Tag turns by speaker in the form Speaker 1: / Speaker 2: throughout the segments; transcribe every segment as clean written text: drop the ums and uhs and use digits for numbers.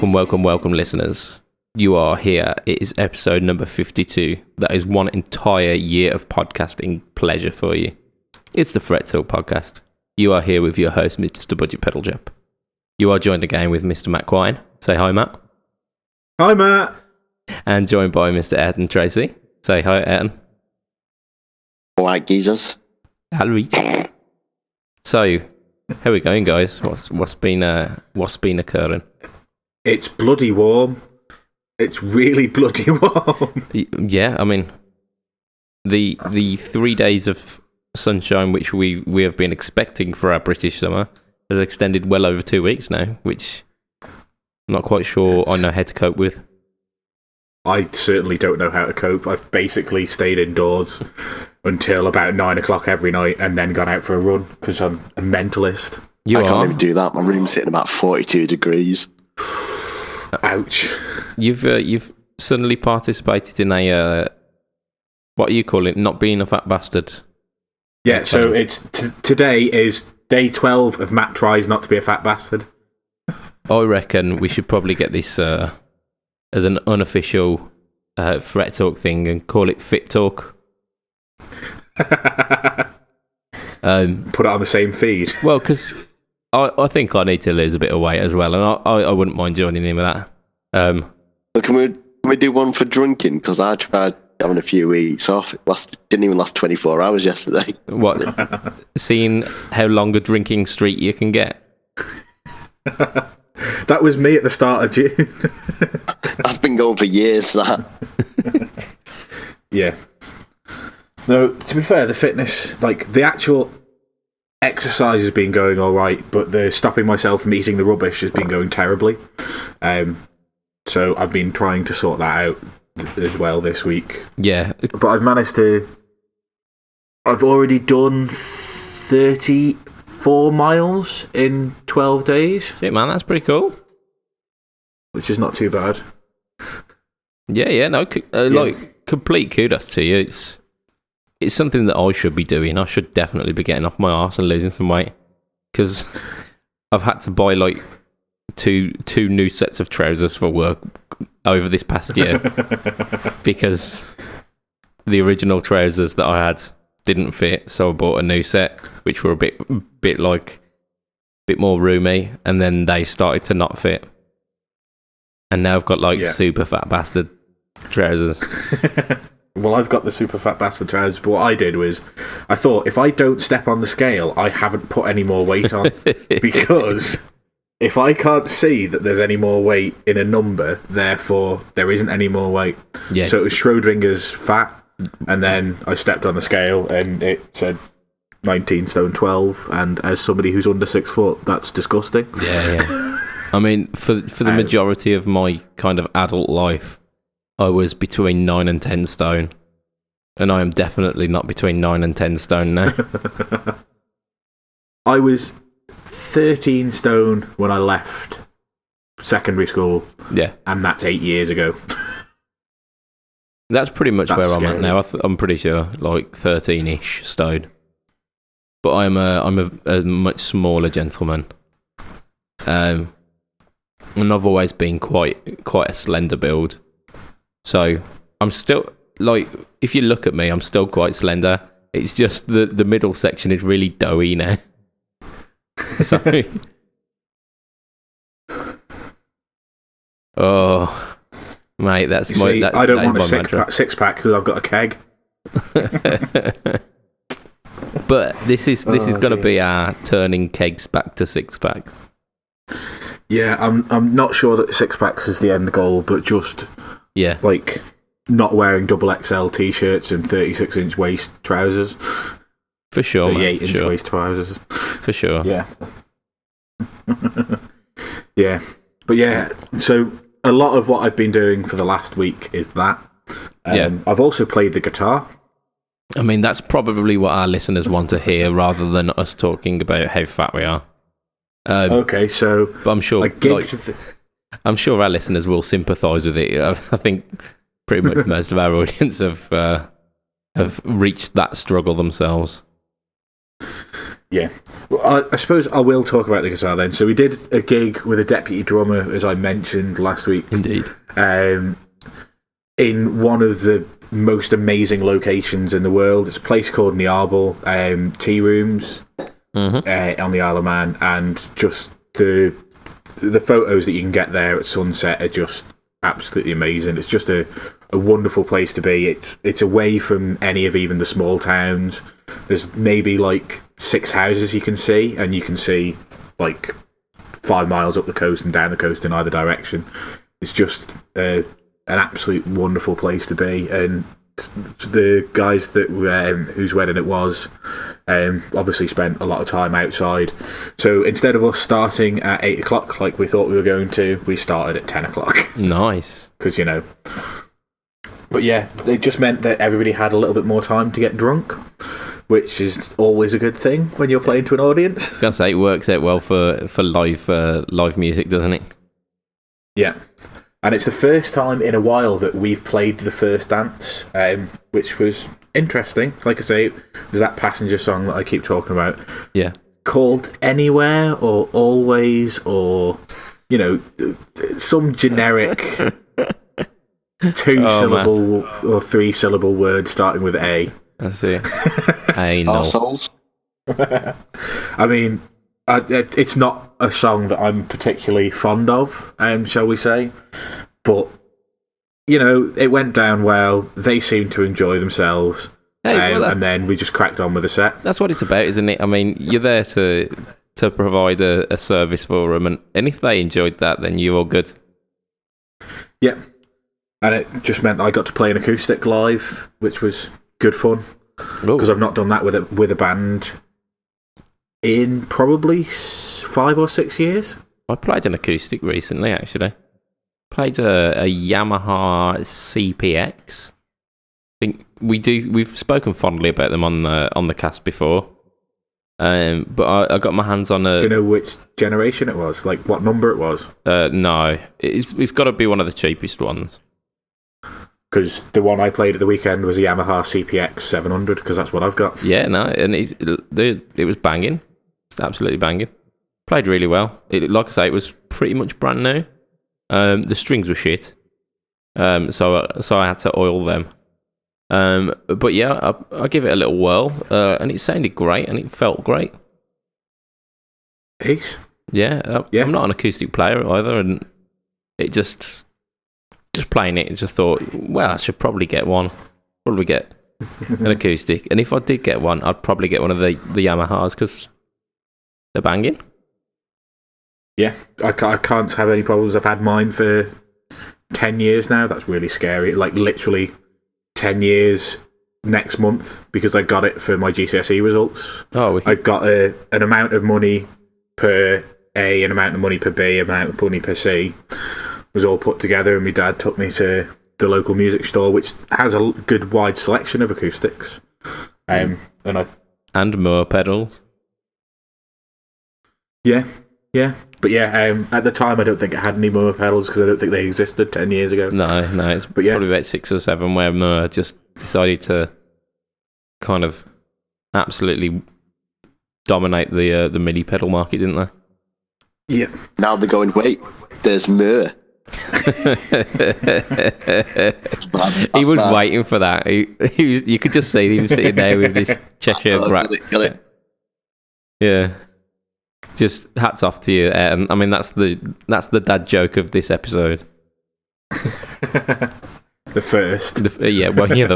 Speaker 1: Welcome, listeners. You are here. It is episode number 52. That is one entire year of podcasting pleasure for you. It's the Fret Talk podcast. You are here with your host, Mr. Budget Pedal Jump. You are joined again with Mr. Matt Quine. Say hi, Matt.
Speaker 2: Hi, Matt.
Speaker 1: And joined by Mr. Ayrton Tracy. Say hi, Ayrton.
Speaker 3: All right, geezers.
Speaker 1: Hello. So, how are we going, guys? What's been occurring?
Speaker 2: It's bloody warm. It's really bloody warm.
Speaker 1: Yeah, I mean, the 3 days of sunshine which we have been expecting for our British summer has extended well over 2 weeks now, which I'm not quite sure I know how to cope with.
Speaker 2: I certainly don't know how to cope. I've basically stayed indoors until about 9 o'clock every night and then gone out for a run because I'm a mentalist.
Speaker 3: I can't even do that. My room's hitting about 42 degrees.
Speaker 2: Ouch.
Speaker 1: You've suddenly participated in a what are you calling it? Not being a fat bastard.
Speaker 2: Yeah, so it's today is day 12 of Matt tries not to be a fat bastard.
Speaker 1: I reckon we should probably get this as an unofficial Fret Talk thing and call it Fit Talk.
Speaker 2: Put it on the same feed.
Speaker 1: Well, because I think I need to lose a bit of weight as well, and I wouldn't mind joining in with that.
Speaker 3: Well, can we do one for drinking? Because I tried having a few weeks off. It didn't even last 24 hours yesterday.
Speaker 1: What? Seeing how long a drinking streak you can get?
Speaker 2: That was me at the start of June.
Speaker 3: That's been going for years, that.
Speaker 2: Yeah. No, to be fair, the fitness, like the actual exercise has been going all right, but the stopping myself from eating the rubbish has been going terribly. So I've been trying to sort that out as well this week.
Speaker 1: Yeah.
Speaker 2: But I've already done 34 miles in 12 days.
Speaker 1: Shit, man, that's pretty cool.
Speaker 2: Which is not too bad.
Speaker 1: Yeah, no, like, complete kudos to you. It's something that I should be doing. I should definitely be getting off my arse and losing some weight. Because I've had to buy, like, two new sets of trousers for work over this past year. Because the original trousers that I had didn't fit, so I bought a new set, which were a bit more roomy, and then they started to not fit. And now I've got, like, super fat bastard trousers.
Speaker 2: Well, I've got the super fat bastard trousers, but what I did was, I thought, if I don't step on the scale, I haven't put any more weight on. Because if I can't see that there's any more weight in a number, therefore there isn't any more weight.
Speaker 1: Yes.
Speaker 2: So it was Schrodinger's fat, and then I stepped on the scale, and it said 19 stone 12, and as somebody who's under 6 foot, that's disgusting.
Speaker 1: Yeah. I mean, for the majority of my kind of adult life, I was between 9 and 10 stone. And I am definitely not between 9 and 10 stone now.
Speaker 2: I was 13 stone when I left secondary school.
Speaker 1: Yeah.
Speaker 2: And that's 8 years ago.
Speaker 1: That's pretty much where I'm
Speaker 2: scary.
Speaker 1: at now. I'm pretty sure, like 13-ish stone. But I'm a much smaller gentleman. And I've always been quite a slender build. So I'm still, like, if you look at me, I'm still quite slender. It's just the middle section is really doughy now. So, oh, mate, that's my.
Speaker 2: See, I don't want a six pack because I've got a keg.
Speaker 1: But this is going to be our turning kegs back to 6-packs.
Speaker 2: Yeah, I'm not sure that 6-packs is the end goal, but just like not wearing double XL t-shirts and 36-inch waist trousers.
Speaker 1: For sure,
Speaker 2: 38-inch waist trousers.
Speaker 1: For sure.
Speaker 2: Yeah. Yeah. But yeah, so a lot of what I've been doing for the last week is that. I've also played the guitar.
Speaker 1: I mean, that's probably what our listeners want to hear rather than us talking about how fat we are.
Speaker 2: Okay, so
Speaker 1: but I'm sure I'm sure our listeners will sympathise with it. I think pretty much most of our audience have reached that struggle themselves.
Speaker 2: Yeah. Well, I suppose I will talk about the guitar then. So we did a gig with a deputy drummer, as I mentioned last week.
Speaker 1: Indeed.
Speaker 2: In one of the most amazing locations in the world. It's a place called Niarbol, Tea Rooms on the Isle of Man, and just the photos that you can get there at sunset are just absolutely amazing. It's just a wonderful place to be. It's away from any of even the small towns. There's maybe like 6 houses you can see, and you can see like 5 miles up the coast and down the coast in either direction. It's just an absolute wonderful place to be. And the guys that whose wedding it was obviously spent a lot of time outside. So instead of us starting at 8 o'clock like we thought we were going to, we started at 10 o'clock.
Speaker 1: Nice.
Speaker 2: Because, But yeah, it just meant that everybody had a little bit more time to get drunk, which is always a good thing when you're playing to an audience.
Speaker 1: I was going to say, it works out well for live music, doesn't it?
Speaker 2: Yeah. And it's the first time in a while that we've played the first dance, which was interesting. Like I say, it was that Passenger song that I keep talking about.
Speaker 1: Yeah.
Speaker 2: Called Anywhere or Always or, some generic 2-syllable or 3-syllable word starting with A.
Speaker 1: I see. Anal.
Speaker 3: Arseholes.
Speaker 2: I mean, it's not a song that I'm particularly fond of, shall we say. But, it went down well. They seemed to enjoy themselves.
Speaker 1: Hey,
Speaker 2: and then we just cracked on with the set.
Speaker 1: That's what it's about, isn't it? I mean, you're there to provide a service for them, and if they enjoyed that, then you're all good.
Speaker 2: Yeah. And it just meant that I got to play an acoustic live, which was good fun. Because I've not done that with a band in probably 5 or 6 years.
Speaker 1: I played an acoustic recently, actually. Played a Yamaha CPX. I think we've spoken fondly about them on the cast before. But I got my hands on a...
Speaker 2: Do you know which generation it was? Like what number it was?
Speaker 1: No. It's got to be one of the cheapest ones.
Speaker 2: Because the one I played at the weekend was a Yamaha CPX 700, because that's what I've got.
Speaker 1: Yeah, no, and it was banging. It's absolutely banging. Played really well. Like I say, it was pretty much brand new. The strings were shit. So I had to oil them. But yeah, I give it a little whirl, and it sounded great, and it felt great.
Speaker 2: Ace?
Speaker 1: Yeah,
Speaker 2: yeah.
Speaker 1: I'm not an acoustic player either, and it just playing it, just thought, well, I should probably get one. Probably get an acoustic, and if I did get one, I'd probably get one of the Yamahas because they're banging.
Speaker 2: Yeah, I can't have any problems. I've had mine for 10 years now. That's really scary. Like literally 10 years next month because I got it for my GCSE results.
Speaker 1: Oh,
Speaker 2: I've got an amount of money per A, an amount of money per B, an amount of money per C. Was all put together, and my dad took me to the local music store, which has a good wide selection of acoustics. And
Speaker 1: Moore pedals.
Speaker 2: Yeah. But yeah, at the time I don't think it had any Moore pedals because I don't think they existed 10 years ago.
Speaker 1: No, it's probably about 6 or 7 where Moore just decided to kind of absolutely dominate the MIDI pedal market, didn't they?
Speaker 2: Yeah.
Speaker 3: Now they're going, wait, there's Moore.
Speaker 1: He was waiting for that. He was, you could just see him sitting there with this Cheshire Rat.
Speaker 3: Got it.
Speaker 1: Yeah, just hats off to you. I mean, that's the dad joke of this episode.
Speaker 2: The first.
Speaker 1: Yeah, well, yeah,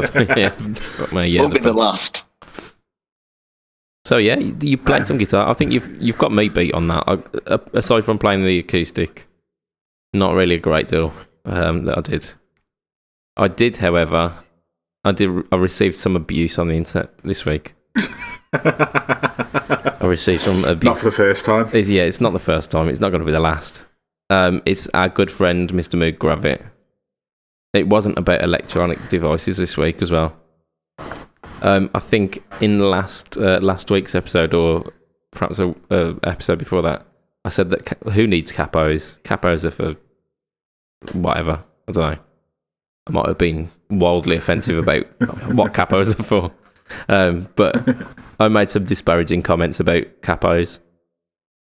Speaker 3: Won't be the last.
Speaker 1: So yeah, you played some guitar. I think you've got me beat on that. Aside from playing the acoustic. Not really a great deal that I did. I did, however, I received some abuse on the internet this week. I received some abuse.
Speaker 2: Not for the first time.
Speaker 1: It's not the first time. It's not going to be the last. It's our good friend, Mr. Moog Gravit. It wasn't about electronic devices this week as well. I think in last week's episode, or perhaps an episode before that, I said that who needs capos? Capos are for whatever. I don't know. I might have been wildly offensive about what capos are for. But I made some disparaging comments about capos,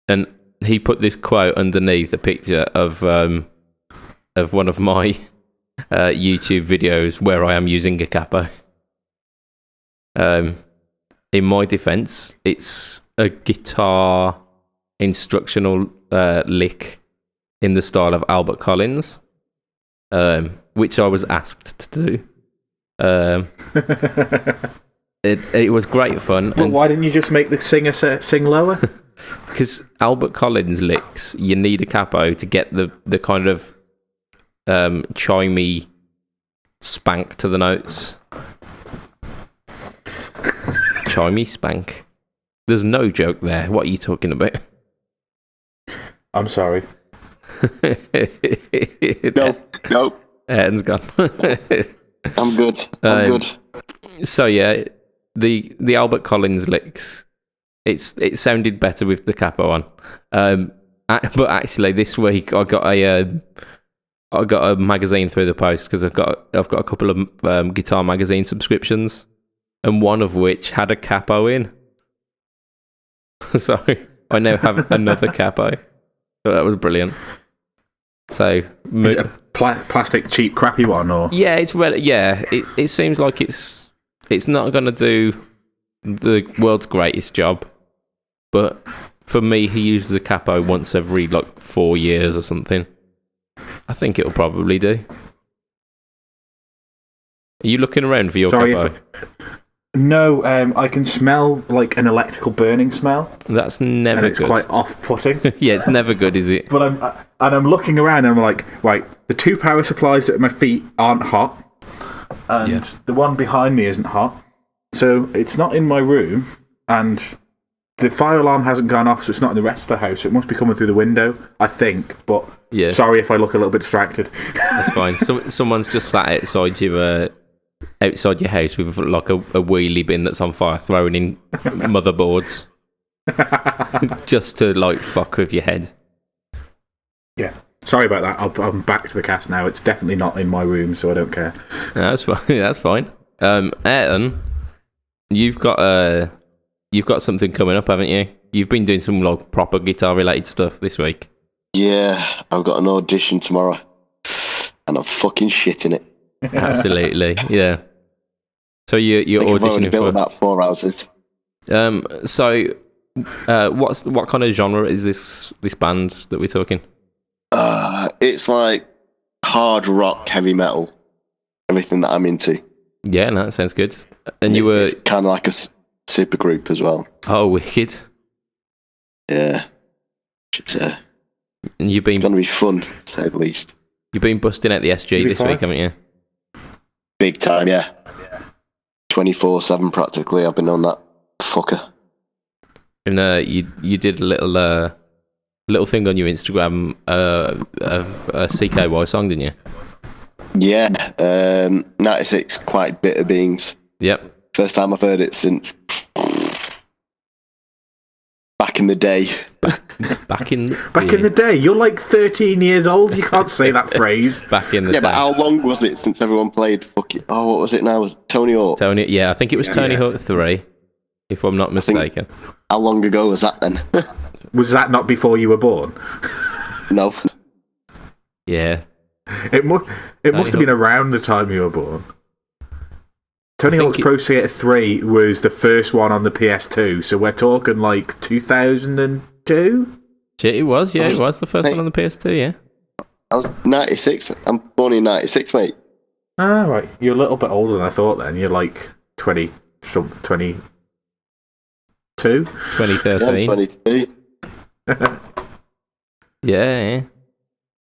Speaker 1: and he put this quote underneath a picture of one of my YouTube videos where I am using a capo. In my defense, it's a guitar instructional lick in the style of Albert Collins, which I was asked to do. It was great fun.
Speaker 2: But why didn't you just make the singer sing lower?
Speaker 1: Because Albert Collins licks, you need a capo to get the kind of chimey spank to the notes. Chimey spank. There's no joke there. What are you talking about?
Speaker 2: I'm sorry.
Speaker 3: No.
Speaker 1: Ayrton's gone.
Speaker 3: I'm good. I'm good.
Speaker 1: So yeah, the Albert Collins licks. It sounded better with the capo on. But actually, this week I got a magazine through the post because I've got a couple of guitar magazine subscriptions, and one of which had a capo in. So I now have another capo. So that was brilliant. So
Speaker 2: is it a plastic cheap crappy one, or
Speaker 1: yeah, it seems like it's not going to do the world's greatest job, but for me, he uses a capo once every 4 years or something. I think it'll probably do. Are you looking around for your capo?
Speaker 2: No, I can smell like an electrical burning smell.
Speaker 1: That's never
Speaker 2: it's
Speaker 1: good.
Speaker 2: Quite off-putting.
Speaker 1: Yeah, it's never good, is it?
Speaker 2: But I'm looking around and I'm like, right, the two power supplies at my feet aren't hot, and the one behind me isn't hot, so it's not in my room, and the fire alarm hasn't gone off, so it's not in the rest of the house. So it must be coming through the window, I think. But sorry if I look a little bit distracted.
Speaker 1: That's fine. Someone's just sat outside you. Outside your house with a wheelie bin that's on fire, throwing in motherboards just to fuck with your head.
Speaker 2: Yeah, sorry about that. I'm back to the cast now. It's definitely not in my room, so I don't care.
Speaker 1: No, that's fine. That's fine. Ayrton, you've got something coming up, haven't you? You've been doing some proper guitar related stuff this week.
Speaker 3: Yeah, I've got an audition tomorrow, and I'm fucking shitting it.
Speaker 1: Absolutely, yeah. So you're auditioning for
Speaker 3: about 4 houses.
Speaker 1: So, what kind of genre is this band that we're talking?
Speaker 3: It's like hard rock, heavy metal, everything that I'm into.
Speaker 1: Yeah, no, that sounds good. And you were
Speaker 3: it's kind of like a super group as well.
Speaker 1: Oh, wicked!
Speaker 3: Yeah,
Speaker 1: and it's
Speaker 3: going to be fun, to say the least.
Speaker 1: You've been busting out the SG this week, haven't you?
Speaker 3: Big time, yeah. 24/7 practically. I've been on that fucker.
Speaker 1: And you did a little thing on your Instagram of a CKY song, didn't you?
Speaker 3: Yeah, 96 Quite Bitter Beans.
Speaker 1: Yep.
Speaker 3: First time I've heard it since back in the day.
Speaker 1: Back in
Speaker 2: the day? You're like 13 years old. You can't say that phrase.
Speaker 1: Back in the day.
Speaker 3: Yeah, but how long was it since everyone played fucking... Oh, what was it now? Was it Tony Hawk?
Speaker 1: Yeah, I think it was Tony Hawk 3, if I'm not mistaken.
Speaker 3: How long ago was that then?
Speaker 2: Was that not before you were born?
Speaker 3: No.
Speaker 1: Yeah.
Speaker 2: It must have been around the time you were born. Tony Hawk's Pro Skater 3 was the first one on the PS2, so we're talking 2002?
Speaker 1: It was the first one on the PS2, yeah.
Speaker 3: I was 96. I'm born in 96, mate.
Speaker 2: Ah, right. You're a little bit older than I thought then. You're 22?
Speaker 1: 2013.
Speaker 3: Yeah, 22.
Speaker 1: Yeah.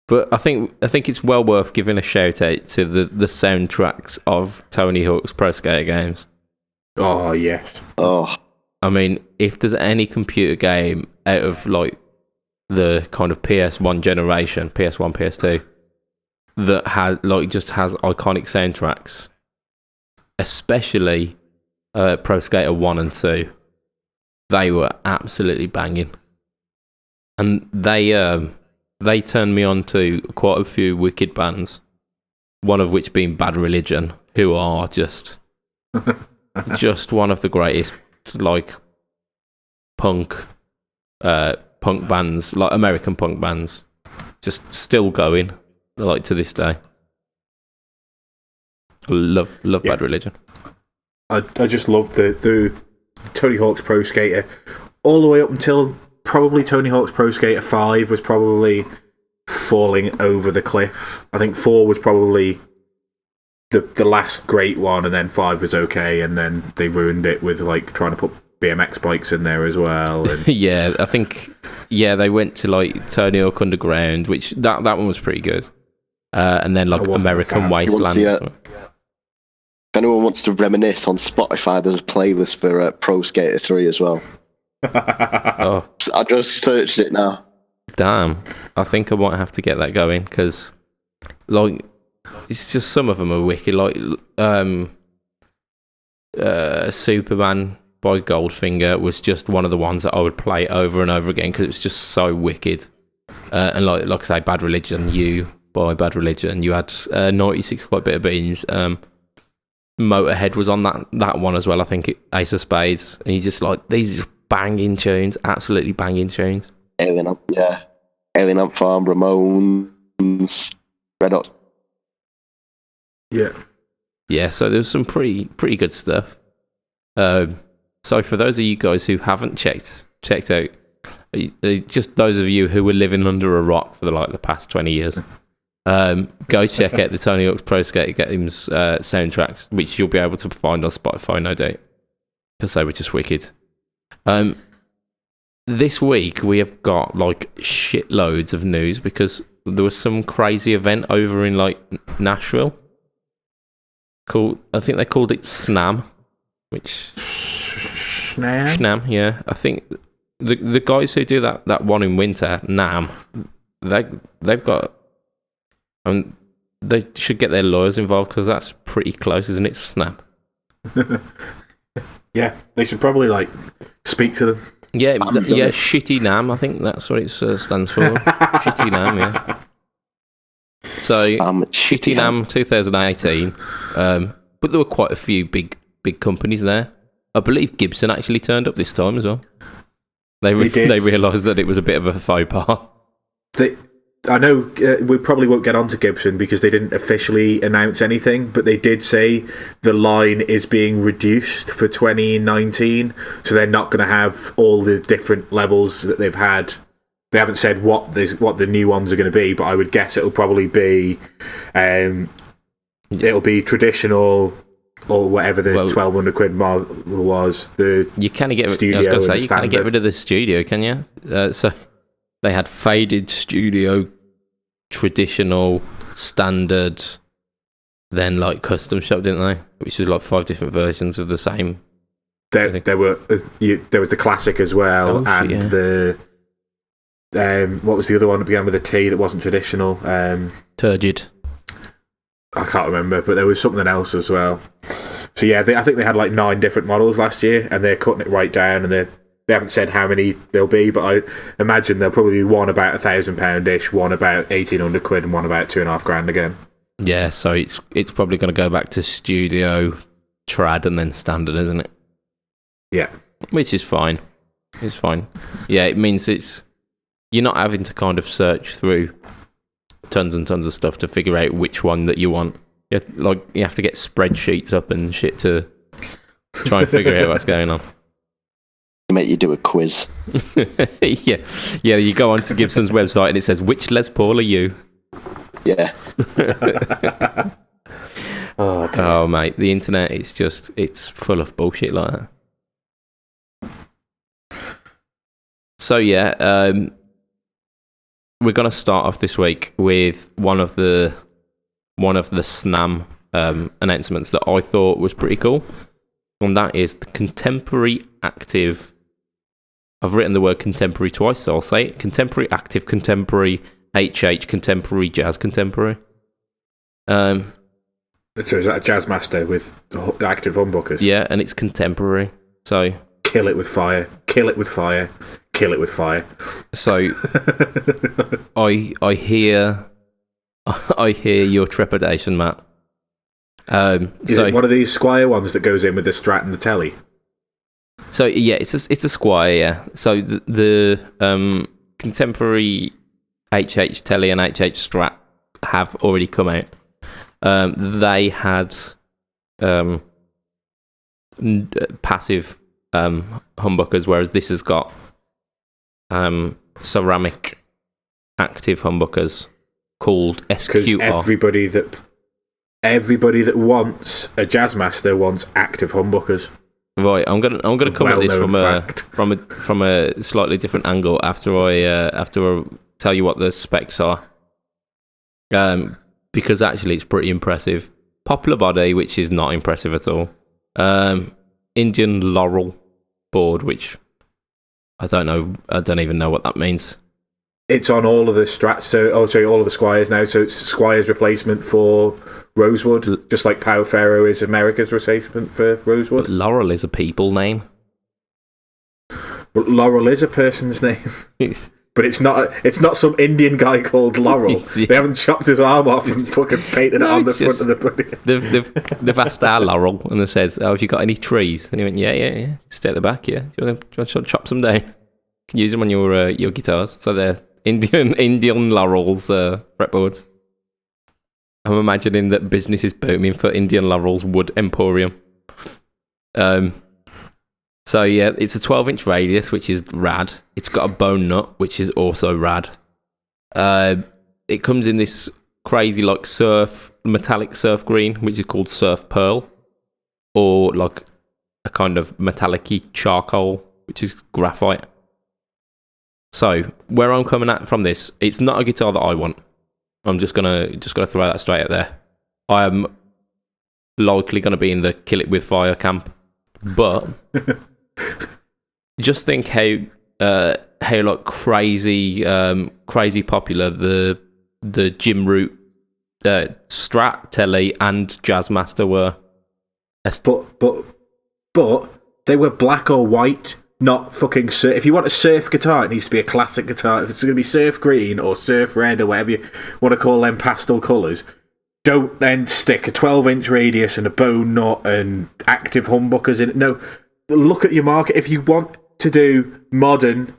Speaker 1: But I think it's well worth giving a shout out to the soundtracks of Tony Hawk's Pro Skater games.
Speaker 2: Oh, yes.
Speaker 3: Oh.
Speaker 1: I mean, if there's any computer game out of the kind of PS1 generation, PS1, PS2, that has just has iconic soundtracks, especially Pro Skater 1 and 2, they were absolutely banging. And they turned me on to quite a few wicked bands, one of which being Bad Religion, who are just just one of the greatest, like, punk bands, like American punk bands, just still going, like, to this day. Love Bad Religion.
Speaker 2: I just love the Tony Hawk's Pro Skater all the way up until probably Tony Hawk's Pro Skater 5 was probably falling over the cliff. I think 4 was probably the last great one, and then 5 was okay, and then they ruined it with like trying to put BMX bikes in there as well. And
Speaker 1: yeah, I think they went to like Tony Hawk Underground, which that one was pretty good, and then like American Wasteland.
Speaker 3: If anyone wants to reminisce, on Spotify there's a playlist for Pro Skater 3 as well.
Speaker 1: Oh,
Speaker 3: I just searched it now.
Speaker 1: Damn, I think I might have to get that going, because like it's just, some of them are wicked, like Superman by Goldfinger was just one of the ones that I would play over and over again because it was just so wicked. And like I say, Bad Religion, You by Bad Religion, you had 96 Quite Bitter Beans. Motorhead was on that one as well, I think. Ace of Spades, and he's just like, these are just banging tunes, absolutely banging tunes.
Speaker 3: Alien Ant Farm, Ramones, Red Hot.
Speaker 1: Yeah, so there's some pretty good stuff. So for those of you guys who haven't checked out, just those of you who were living under a rock for the past 20 years, go check out the Tony Hawk's Pro Skater Games soundtracks, which you'll be able to find on Spotify, no doubt, because they were just wicked. This week we have got like shitloads of news because there was some crazy event over in like Nashville. I think they called it SNAM, which SNAM, yeah. I think the guys who do that one in winter, NAM, they've got, they should get their lawyers involved because that's pretty close, isn't it? SNAM.
Speaker 2: Yeah, they should probably like speak to them.
Speaker 1: Yeah, Shitty NAM. I think that's what it stands for. Shitty NAM, yeah. So Shitty NAM 2018, but there were quite a few big companies there. I believe Gibson actually turned up this time as well. They realised that it was a bit of a faux pas.
Speaker 2: I know we probably won't get on to Gibson because they didn't officially announce anything, but they did say the line is being reduced for 2019, so they're not going to have all the different levels that they've had. They haven't said what the new ones are going to be, but I would guess it'll probably be it'll be traditional or whatever the 1,200 quid model was. You kind of get.
Speaker 1: I was going to say you kind of get rid of the studio, can you? So they had faded studio, traditional, standard, then like custom shop, didn't they? Which was like 5 different versions of the same.
Speaker 2: There was the classic as well, the. What was the other one that began with a T that wasn't traditional?
Speaker 1: Turgid.
Speaker 2: I can't remember, but there was something else as well. So yeah, I think they had like 9 different models last year, and they're cutting it right down, and they haven't said how many there'll be, but I imagine there'll probably be one about £1,000-ish, one about 1,800 quid, and one about £2,500 again.
Speaker 1: Yeah, so it's probably going to go back to studio, trad, and then standard, isn't it?
Speaker 2: Yeah,
Speaker 1: which is fine. It's fine. Yeah, it means you're not having to kind of search through tons and tons of stuff to figure out which one that you want. You have to get spreadsheets up and shit to try and figure out what's going on.
Speaker 3: Make you do a quiz.
Speaker 1: Yeah. You go onto Gibson's website and it says, "Which Les Paul are you?"
Speaker 3: Yeah.
Speaker 1: Oh, mate, the internet it's full of bullshit like that. So yeah, we're going to start off this week with one of the SNAM announcements that I thought was pretty cool, and that is the Contemporary Active. I've written the word contemporary twice, so I'll say it. Contemporary Active, Contemporary HH, Contemporary Jazz, Contemporary. So
Speaker 2: is that a jazz master with active humbuckers?
Speaker 1: Yeah, and it's contemporary. So
Speaker 2: kill it with fire. Kill it with fire. Kill it with fire.
Speaker 1: So I hear your trepidation, Matt.
Speaker 2: Is it one of these Squire ones that goes in with the Strat and the telly?
Speaker 1: So yeah, it's a Squire. Yeah. So the contemporary HH telly and HH Strat have already come out. They had passive humbuckers, whereas this has got ceramic active humbuckers called SQR.
Speaker 2: Everybody that wants a Jazzmaster wants active humbuckers.
Speaker 1: Right, I'm gonna come at this from a slightly different angle after I tell you what the specs are. Because actually it's pretty impressive. Popular body, which is not impressive at all. Indian Laurel board, which I don't even know what that means.
Speaker 2: It's on all of the Strats, all of the Squires now, so it's Squire's replacement for Rosewood, just like Power Pharaoh is America's replacement for Rosewood.
Speaker 1: But Laurel is a people name.
Speaker 2: Well, Laurel is a person's name. But it's not some Indian guy called Laurel. They haven't chopped his arm off and fucking painted it on the front of the bloody...
Speaker 1: They've asked our Laurel, and they says, "Oh, have you got any trees?" And he went, "Yeah. Stay at the back, yeah. Do you want to chop some down? You can use them on your guitars." So they're Indian Laurel's fretboards. I'm imagining that business is booming for Indian Laurel's wood emporium. So yeah, it's a 12-inch radius, which is rad. It's got a bone nut, which is also rad. It comes in this crazy like metallic surf green, which is called Surf Pearl, or like a kind of metallic-y charcoal, which is graphite. So where I'm coming at from this, it's not a guitar that I want. I'm just gonna throw that straight out there. I am likely gonna be in the kill it with fire camp, but just think how like crazy popular the Jim Root Strat, Telly, and Jazzmaster were.
Speaker 2: But they were black or white, not fucking surf. If you want a surf guitar, it needs to be a classic guitar. If it's going to be surf green or surf red or whatever you want to call them pastel colours, don't then stick a 12-inch radius and a bone nut and active humbuckers in it. No, look at your market. If you want to do modern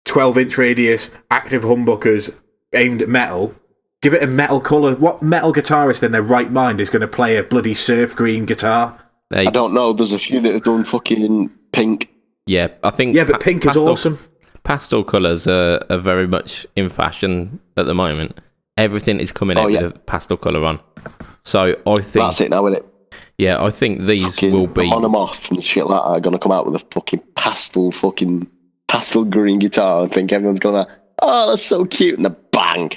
Speaker 2: 12-inch radius, active humbuckers aimed at metal, give it a metal colour. What metal guitarist in their right mind is going to play a bloody surf green guitar?
Speaker 3: I don't know. There's a few that have done fucking pink.
Speaker 1: Yeah, I think...
Speaker 2: Yeah, but pink is awesome.
Speaker 1: Pastel colours are very much in fashion at the moment. Everything is coming out with a pastel colour on. So I think...
Speaker 3: That's it now, isn't it?
Speaker 1: Yeah, I think these
Speaker 3: fucking
Speaker 1: will be...
Speaker 3: on them off and shit like that are going to come out with a fucking pastel green guitar. I think everyone's going to, oh, that's so cute. And then bang.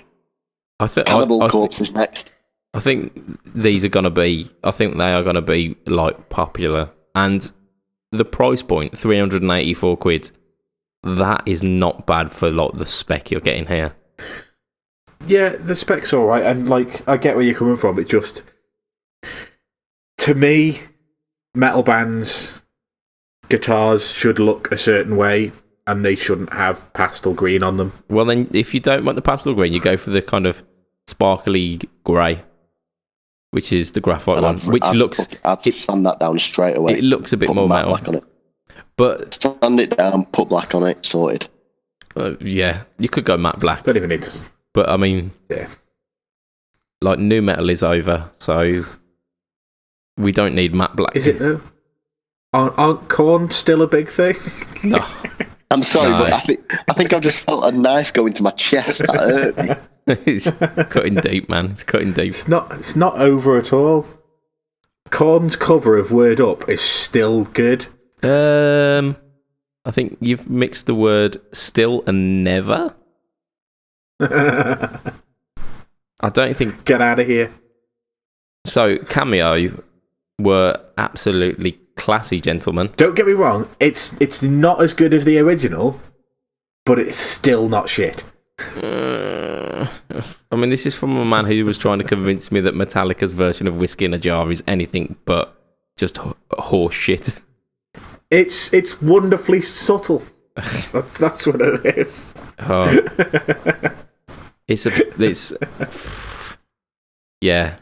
Speaker 3: Cannibal Corpse is next.
Speaker 1: I think these are going to be... I think they are going to be, like, popular. And the price point, 384 quid, that is not bad for, like, the spec you're getting here.
Speaker 2: Yeah, the spec's all right. And, like, I get where you're coming from. It just... To me, metal bands' guitars should look a certain way, and they shouldn't have pastel green on them.
Speaker 1: Well, then, if you don't want the pastel green, you go for the kind of sparkly grey, which is the graphite one, which looks...
Speaker 3: I'd sand that down straight away.
Speaker 1: It looks a bit more metal.
Speaker 3: Black on it.
Speaker 1: But
Speaker 3: sand it down, put black on it, sorted.
Speaker 1: Yeah, you could go matte black.
Speaker 2: Don't even need to...
Speaker 1: But, I mean...
Speaker 2: Yeah.
Speaker 1: Like, new metal is over, so... We don't need matte black.
Speaker 2: Is it, though? Aren't corn still a big thing?
Speaker 1: No.
Speaker 3: I'm sorry, but I think I've just felt a knife go into my chest. That hurt me.
Speaker 1: It's cutting deep, man. It's cutting deep.
Speaker 2: It's not over at all. Korn's cover of Word Up is still good.
Speaker 1: I think you've mixed the word still and never. I don't think...
Speaker 2: Get out of here.
Speaker 1: So, Cameo were absolutely classy gentlemen.
Speaker 2: Don't get me wrong, it's not as good as the original, but it's still not shit.
Speaker 1: I mean, this is from a man who was trying to convince me that Metallica's version of Whiskey in a Jar is anything but just horse shit.
Speaker 2: It's wonderfully subtle. That's what it is.
Speaker 1: Oh. It's yeah.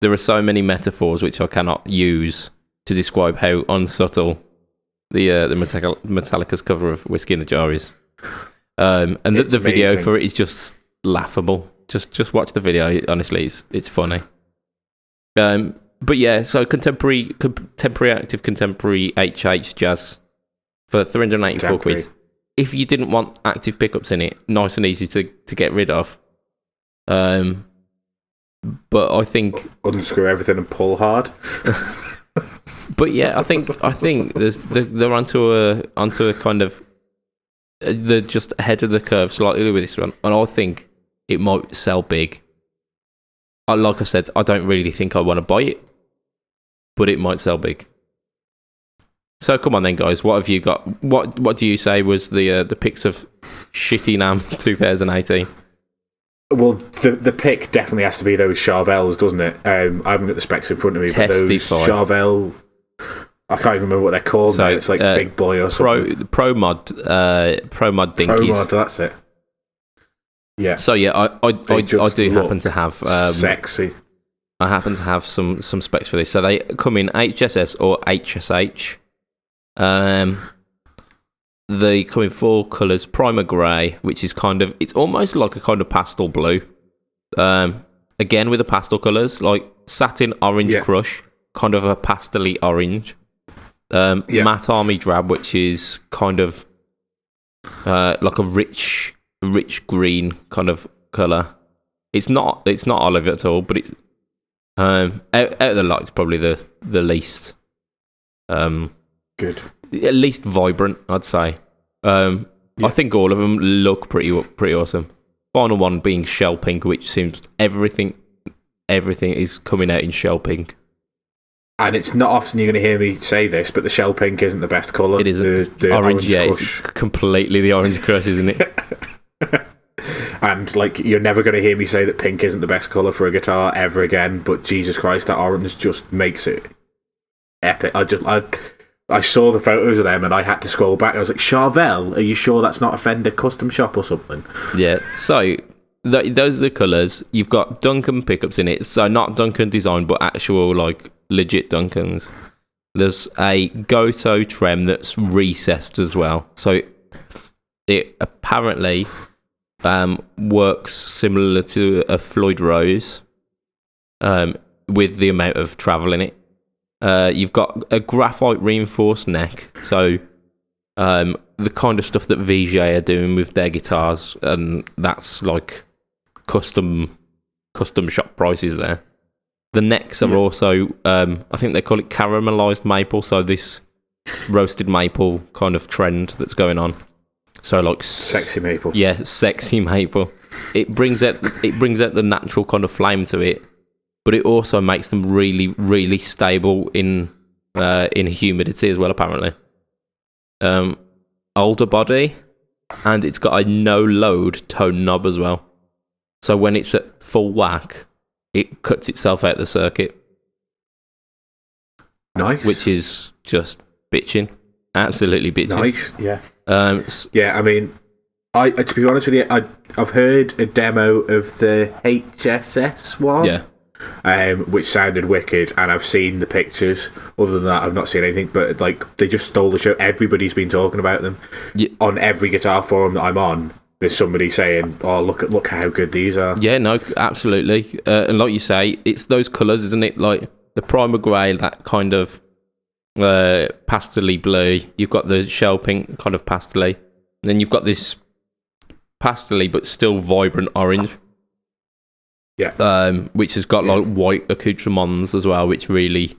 Speaker 1: there are so many metaphors which I cannot use to describe how unsubtle the Metallica's cover of Whiskey in the Jar is. And the video for it is just laughable. Just watch the video. Honestly, it's funny. But yeah, so contemporary active contemporary HH jazz for 384 quid. If you didn't want active pickups in it, nice and easy to get rid of. But I think
Speaker 2: unscrew everything and pull hard.
Speaker 1: But yeah, I think they're onto a kind of they're just ahead of the curve slightly with this one, and I think it might sell big. Like I said, I don't really think I want to buy it, but it might sell big. So come on then, guys. What have you got? What do you say was the picks of shitty NAMM 2018?
Speaker 2: Well, the pick definitely has to be those Charvels, doesn't it? I haven't got the specs in front of me, but those Charvel, I can't even remember what they're called now. It's like Big Boy or something.
Speaker 1: Pro Mod Dinkies.
Speaker 2: Pro Mod, that's it. Yeah.
Speaker 1: So yeah, I do happen to have
Speaker 2: sexy.
Speaker 1: I happen to have some specs for this. So they come in HSS or HSH. They come in 4 colours: primer grey, which is it's almost like a kind of pastel blue. Again with the pastel colours, like satin orange crush, kind of a pastel-y orange. Matte army drab, which is kind of like a rich green kind of colour. It's not olive at all, but it's out of the lot, it's probably the least
Speaker 2: good.
Speaker 1: At least vibrant, I'd say. I think all of them look pretty awesome. Final one being shell pink, which seems everything is coming out in shell pink.
Speaker 2: And it's not often you're going to hear me say this, but the shell pink isn't the best colour.
Speaker 1: It isn't. The orange Crush. It's completely the Orange Crush, isn't it?
Speaker 2: And you're never going to hear me say that pink isn't the best colour for a guitar ever again. But Jesus Christ, that orange just makes it epic. I saw the photos of them and I had to scroll back. I was like, Charvel, are you sure that's not a Fender custom shop or something?
Speaker 1: Yeah, so those are the colours. You've got Duncan pickups in it. So not Duncan design, but actual, legit Duncans. There's a Goto trem that's recessed as well. So it apparently works similar to a Floyd Rose with the amount of travel in it. You've got a graphite reinforced neck, so the kind of stuff that VJ are doing with their guitars, and that's custom shop prices there. The necks are also, I think they call it caramelized maple, so this roasted maple kind of trend that's going on. So
Speaker 2: sexy maple.
Speaker 1: Yeah, sexy maple. It brings out the natural kind of flame to it. But it also makes them really, really stable in humidity as well, apparently. Older body, and it's got a no-load tone knob as well. So when it's at full whack, it cuts itself out the circuit.
Speaker 2: Nice.
Speaker 1: Which is just bitching. Absolutely bitching.
Speaker 2: Nice, yeah. I mean, to be honest with you, I've heard a demo of the HSS one.
Speaker 1: Yeah.
Speaker 2: Which sounded wicked, and I've seen the pictures. Other than that, I've not seen anything, but they just stole the show. Everybody's been talking about them.
Speaker 1: Yeah.
Speaker 2: On every guitar forum that I'm on, there's somebody saying, oh, look how good these are.
Speaker 1: Yeah, no, absolutely. And like you say, it's those colours, isn't it? Like the primer grey, that kind of pastel-y blue. You've got the shell pink kind of pastel-y. And then you've got this pastel-y but still vibrant orange.
Speaker 2: Yeah.
Speaker 1: Which has got white accoutrements as well, which really,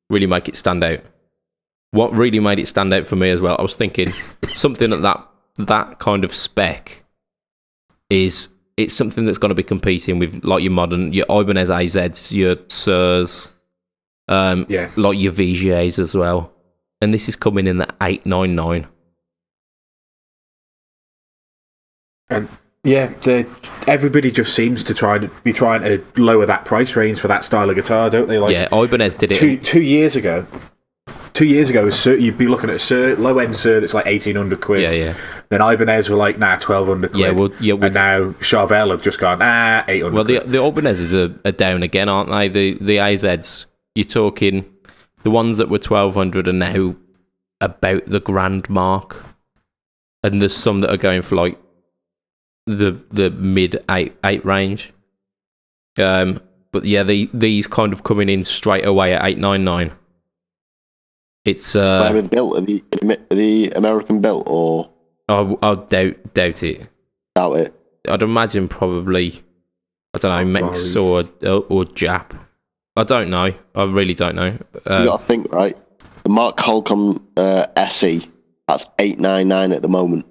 Speaker 1: really make it stand out. What really made it stand out for me as well, I was thinking something that kind of spec it's something that's going to be competing with your Ibanez AZs, your Surs, like your VGAs as well. And this is coming in at $899.
Speaker 2: And yeah, everybody just seems to be trying to lower that price range for that style of guitar, don't they?
Speaker 1: Yeah, Ibanez did it.
Speaker 2: 2 years ago. 2 years ago, you'd be looking at a low end Suhr that's like 1,800 quid.
Speaker 1: Yeah, yeah.
Speaker 2: Then Ibanez were like, 1,200 quid. And now Charvel have just gone, 800
Speaker 1: Well,
Speaker 2: quid.
Speaker 1: the Ibanezes are down again, aren't they? The AZs, you're talking, the ones that were 1,200 are now about the grand mark. And there's some that are going for like the mid eight range. But yeah, these kind of coming in straight away at 899. It's
Speaker 3: where are they built? Are the American built or?
Speaker 1: I doubt it.
Speaker 3: Doubt it.
Speaker 1: I'd imagine probably, I don't know, Mex or Jap. I don't know. I really don't know.
Speaker 3: You got to think, right? The Mark Holcomb SE, that's 899 at the moment.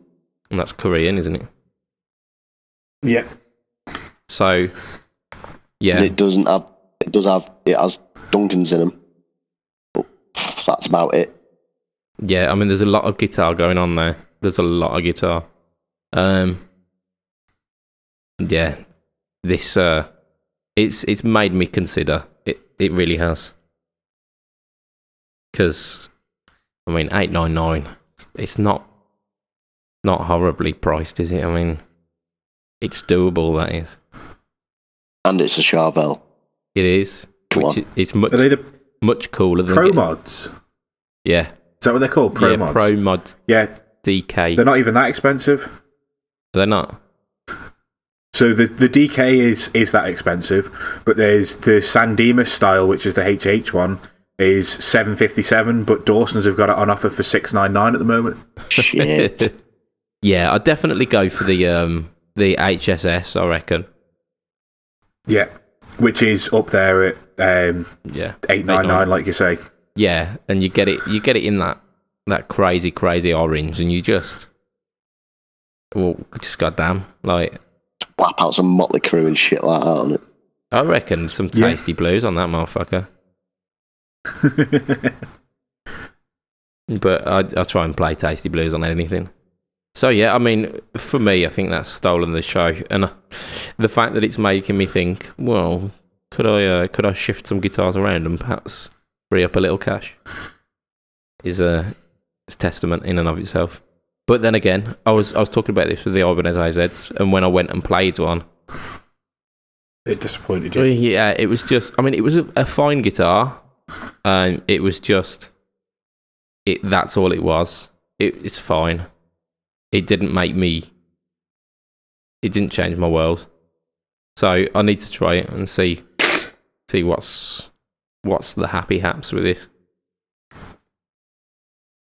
Speaker 1: And that's Korean, isn't it?
Speaker 2: Yeah.
Speaker 1: So, yeah.
Speaker 3: And it has Duncans in them. But that's about it.
Speaker 1: Yeah, I mean, there's a lot of guitar going on there. There's a lot of guitar. Yeah, this it's made me consider it. It really has. Because, I mean, 899. It's not horribly priced, is it? I mean, it's doable. That is.
Speaker 3: And it's a Charvel.
Speaker 1: It is. It's much much cooler than
Speaker 2: Pro Mods.
Speaker 1: Yeah.
Speaker 2: Is that what they're called? Pro Mods.
Speaker 1: Pro Mod.
Speaker 2: Yeah.
Speaker 1: DK.
Speaker 2: They're not even that expensive.
Speaker 1: They're not.
Speaker 2: So the DK is that expensive, but there's the San Dimas style, which is the HH one, is $757, but Dawson's have got it on offer for $699 at the moment.
Speaker 3: Shit.
Speaker 1: Yeah, I'd definitely go for the HSS, I reckon.
Speaker 2: Yeah, which is up there at $899, like you say.
Speaker 1: Yeah, and you get it in that crazy orange, and you just goddamn, like,
Speaker 3: whap out some Motley Crue and shit like that on it.
Speaker 1: I reckon some tasty blues on that motherfucker. But I try and play tasty blues on anything. So yeah, I mean, for me, I think that's stolen the show, and the fact that it's making me think, well, could I shift some guitars around and perhaps free up a little cash? Is testament in and of itself. But then again, I was talking about this with the Ibanez AZs, and when I went and played one,
Speaker 2: it disappointed you.
Speaker 1: Yeah, it was just. I mean, it was a fine guitar. It was just. That's all it was. It's fine. It didn't make me. It didn't change my world. So I need to try it and see what's the happy haps with this.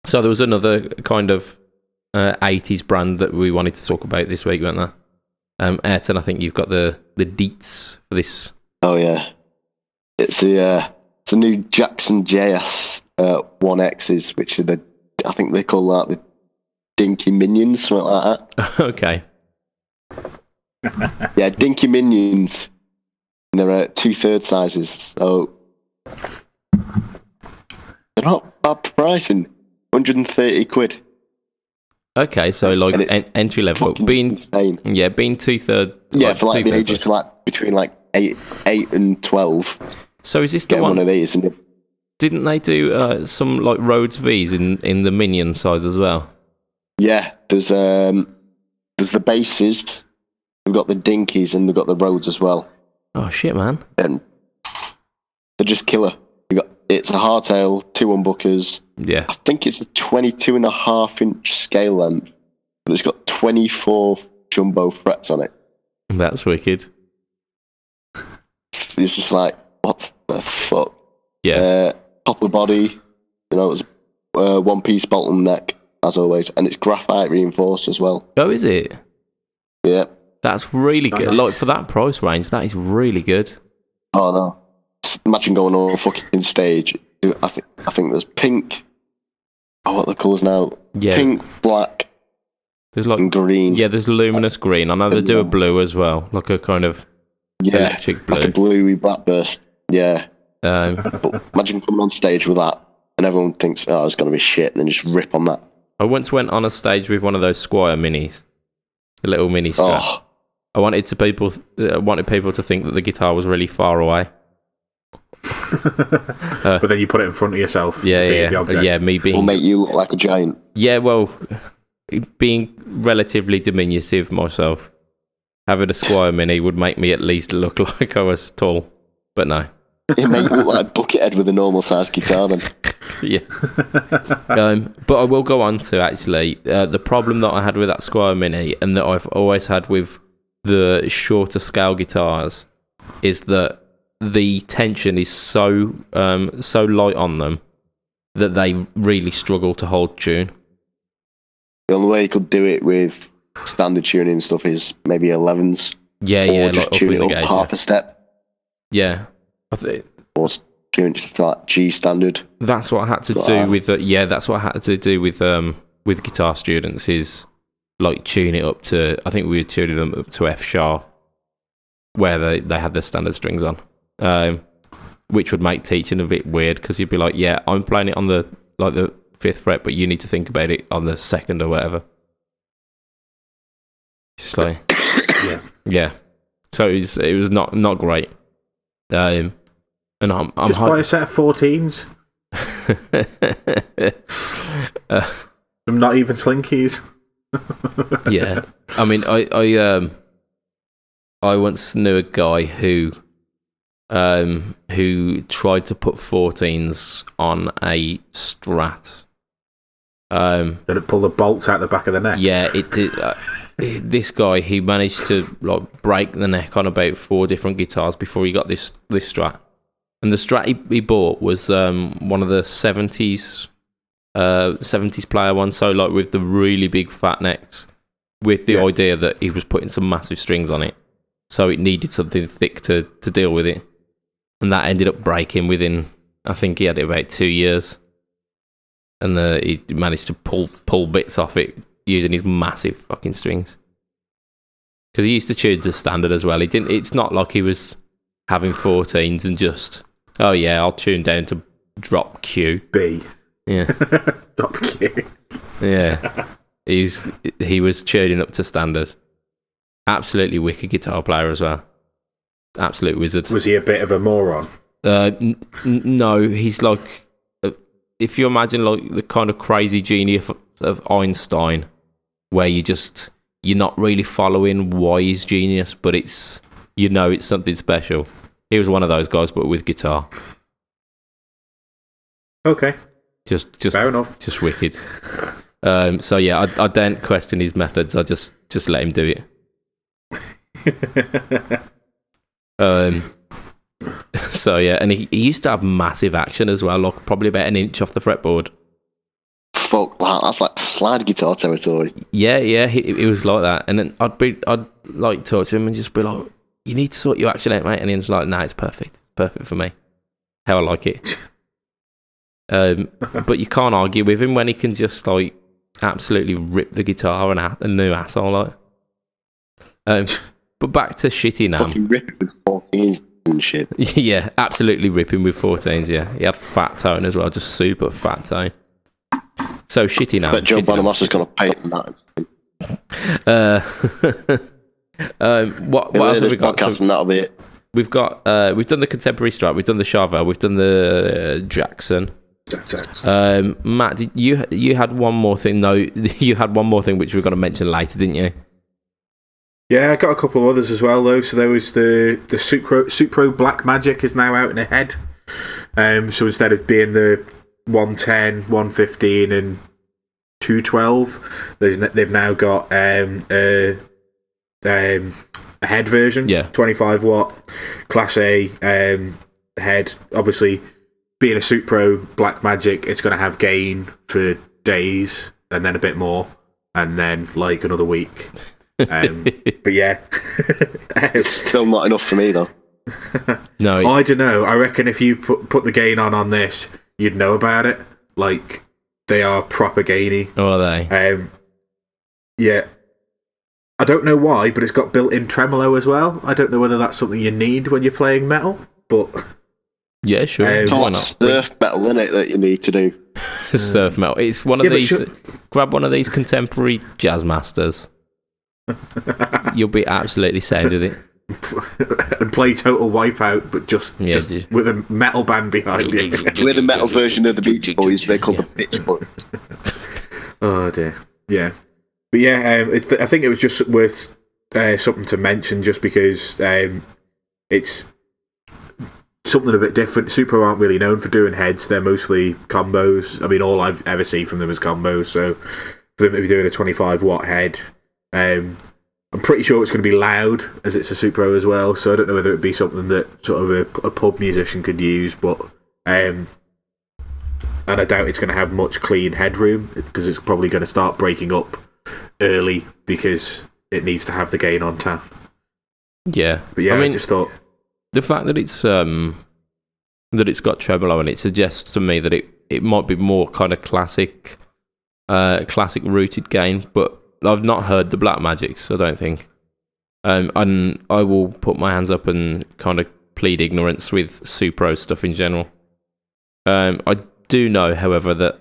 Speaker 1: So there was another kind of 80s brand that we wanted to talk about this week, weren't there? Ayrton, I think you've got the Dietz for this.
Speaker 3: Oh yeah, it's the new Jackson JS 1Xs, which are I think they call that the Dinky Minions, something like that.
Speaker 1: Okay.
Speaker 3: Yeah, Dinky Minions. And they're 2/3 sizes, so they're not bad pricing. 130 quid.
Speaker 1: Okay, so like entry level, being insane. Yeah, being 2/3.
Speaker 3: Yeah, for like the ages to like between like 8 and 12.
Speaker 1: So is this the one?
Speaker 3: One of these, and
Speaker 1: didn't they do some like Rhodes V's in the Minion size as well?
Speaker 3: Yeah, there's the basses. We've got the Dinkies and we've got the Rhodes as well.
Speaker 1: Oh shit, man!
Speaker 3: And they're just killer. It's a hardtail, 2 humbuckers.
Speaker 1: Yeah.
Speaker 3: I think it's a 22.5-inch scale length, but it's got 24 jumbo frets on it.
Speaker 1: That's wicked.
Speaker 3: It's just like, what the fuck?
Speaker 1: Yeah.
Speaker 3: Poplar body, it's one-piece bottleneck, as always, and it's graphite reinforced as well.
Speaker 1: Oh, is it?
Speaker 3: Yeah.
Speaker 1: That's really good. Like, for that price range, that is really good.
Speaker 3: Oh, no. Imagine going on a fucking stage. I think there's pink. Oh, what are the colours now?
Speaker 1: Yeah.
Speaker 3: Pink, black,
Speaker 1: there's like
Speaker 3: and green.
Speaker 1: Yeah, there's luminous green. I know they do a blue as well, like a kind of electric blue.
Speaker 3: Like a bluey blackburst. Yeah.
Speaker 1: But
Speaker 3: imagine coming on stage with that, and everyone thinks, oh, it's going to be shit, and then just rip on that.
Speaker 1: I once went on a stage with one of those Squier Minis, the little mini Strat.
Speaker 3: Oh.
Speaker 1: I wanted people to think that the guitar was really far away.
Speaker 2: But then you put it in front of yourself.
Speaker 1: Yeah, me being...
Speaker 3: Will make you look like a giant.
Speaker 1: Yeah, well, being relatively diminutive myself, having a Squire Mini would make me at least look like I was tall. But no.
Speaker 3: It made you look like Buckethead with a normal sized guitar then.
Speaker 1: Yeah. But I will go on to actually the problem that I had with that Squire Mini, and that I've always had with the shorter scale guitars, is that the tension is so light on them that they really struggle to hold tune.
Speaker 3: The only way you could do it with standard tuning and stuff is maybe 11s.
Speaker 1: Yeah,
Speaker 3: or just
Speaker 1: like
Speaker 3: tune it up half a step.
Speaker 1: Yeah.
Speaker 3: Or tune it to like G standard.
Speaker 1: That's what I had to do with that's what I had to do with Guitar Students, is like tune it up to, I think we were tuning them up to F sharp, where they had the standard strings on, which would make teaching a bit weird, because you'd be like, yeah, I'm playing it on the 5th fret, but you need to think about it on the 2nd or whatever. It's just like, yeah. So it was not great. And I'm
Speaker 2: just buy a set of 14s. Not even Slinkies.
Speaker 1: Yeah, I mean, I once knew a guy who tried to put 14s on a Strat.
Speaker 2: Did it pull the bolts out the back of the neck?
Speaker 1: Yeah, it did. This guy, he managed to like break the neck on about 4 different guitars before he got this Strat. And the Strat he bought was one of the 70s player ones, so like with the really big fat necks, with the idea that he was putting some massive strings on it, so it needed something thick to deal with it, and that ended up breaking within, I think he had it about 2 years, and he managed to pull bits off it using his massive fucking strings, because he used to tune to standard as well. It's not like he was having 14s and just, oh yeah, I'll tune down to drop Q
Speaker 2: B.
Speaker 1: Yeah.
Speaker 2: Drop Q.
Speaker 1: Yeah. He was tuning up to standard. Absolutely wicked guitar player as well. Absolute wizard.
Speaker 2: Was he a bit of a moron?
Speaker 1: No, he's like, if you imagine like the kind of crazy genius of Einstein, where you're not really following why he's genius, but it's something special. He was one of those guys, but with guitar.
Speaker 2: Okay.
Speaker 1: Just
Speaker 2: fair enough.
Speaker 1: Just wicked. So yeah, I don't question his methods. I just let him do it. So yeah, and he used to have massive action as well, like probably about 1 inch off the fretboard.
Speaker 3: Fuck, wow, that's like slide guitar territory.
Speaker 1: Yeah, it was like that. And then I'd like talk to him and just be like, you need to sort your action out, mate. And he's like, nah, it's perfect for me, how I like it. But you can't argue with him when he can just like absolutely rip the guitar a new asshole like. But back to Shitty Nam.
Speaker 3: Fucking rip it with 14s and shit.
Speaker 1: Yeah, absolutely ripping with 14s. Yeah, he had fat tone as well, just super fat tone. So Shitty Nam.
Speaker 3: But Joe Bonamassa gonna pay it that.
Speaker 1: What else have we got?
Speaker 3: So, and that'll be it.
Speaker 1: We've got we've done the contemporary Strat, we've done the Chava, we've done the Jackson. Matt, you had one more thing? No, you had one more thing which we're going to mention later, didn't you?
Speaker 2: Yeah, I got a couple of others as well though. So there was the Supro Black Magic is now out in a head. So instead of being the 110, 115, and 212, they've now got a head version. Yeah, 25 watt Class A head. Obviously, being a Supro Black Magic, it's going to have gain for days and then a bit more, and then like another week. But yeah,
Speaker 3: it's still not enough for me though.
Speaker 2: No, I don't know. I reckon if you put the gain on this, you'd know about it. Like, they are proper gainy.
Speaker 1: Oh, are they?
Speaker 2: Yeah. I don't know why, but it's got built-in tremolo as well. I don't know whether that's something you need when you're playing metal, but
Speaker 1: yeah, sure. Why not?
Speaker 3: Surf metal, isn't it, that you need to do?
Speaker 1: Surf metal. It's one of these. Grab one of these contemporary jazz masters. You'll be absolutely sound with it.
Speaker 2: and play Total Wipeout, but just with a metal band behind it.
Speaker 3: With a metal version of the Beach Boys, they're called the Beach Boys.
Speaker 2: Oh dear, yeah. But yeah, I think it was just worth something to mention, just because it's something a bit different. Super aren't really known for doing heads; they're mostly combos. I mean, all I've ever seen from them is combos. So for them to be doing a 25-watt head, I'm pretty sure it's going to be loud, as it's a Super as well. So I don't know whether it'd be something that sort of a pub musician could use, but and I doubt it's going to have much clean headroom, because it's probably going to start breaking up early because it needs to have the gain on tap.
Speaker 1: Yeah,
Speaker 2: but yeah, I mean, I just thought
Speaker 1: the fact that it's got tremolo and it suggests to me that it might be more kind of classic rooted gain, but I've not heard the Black Magics, I don't think. And I will put my hands up and kind of plead ignorance with Supro stuff in general. I do know, however, that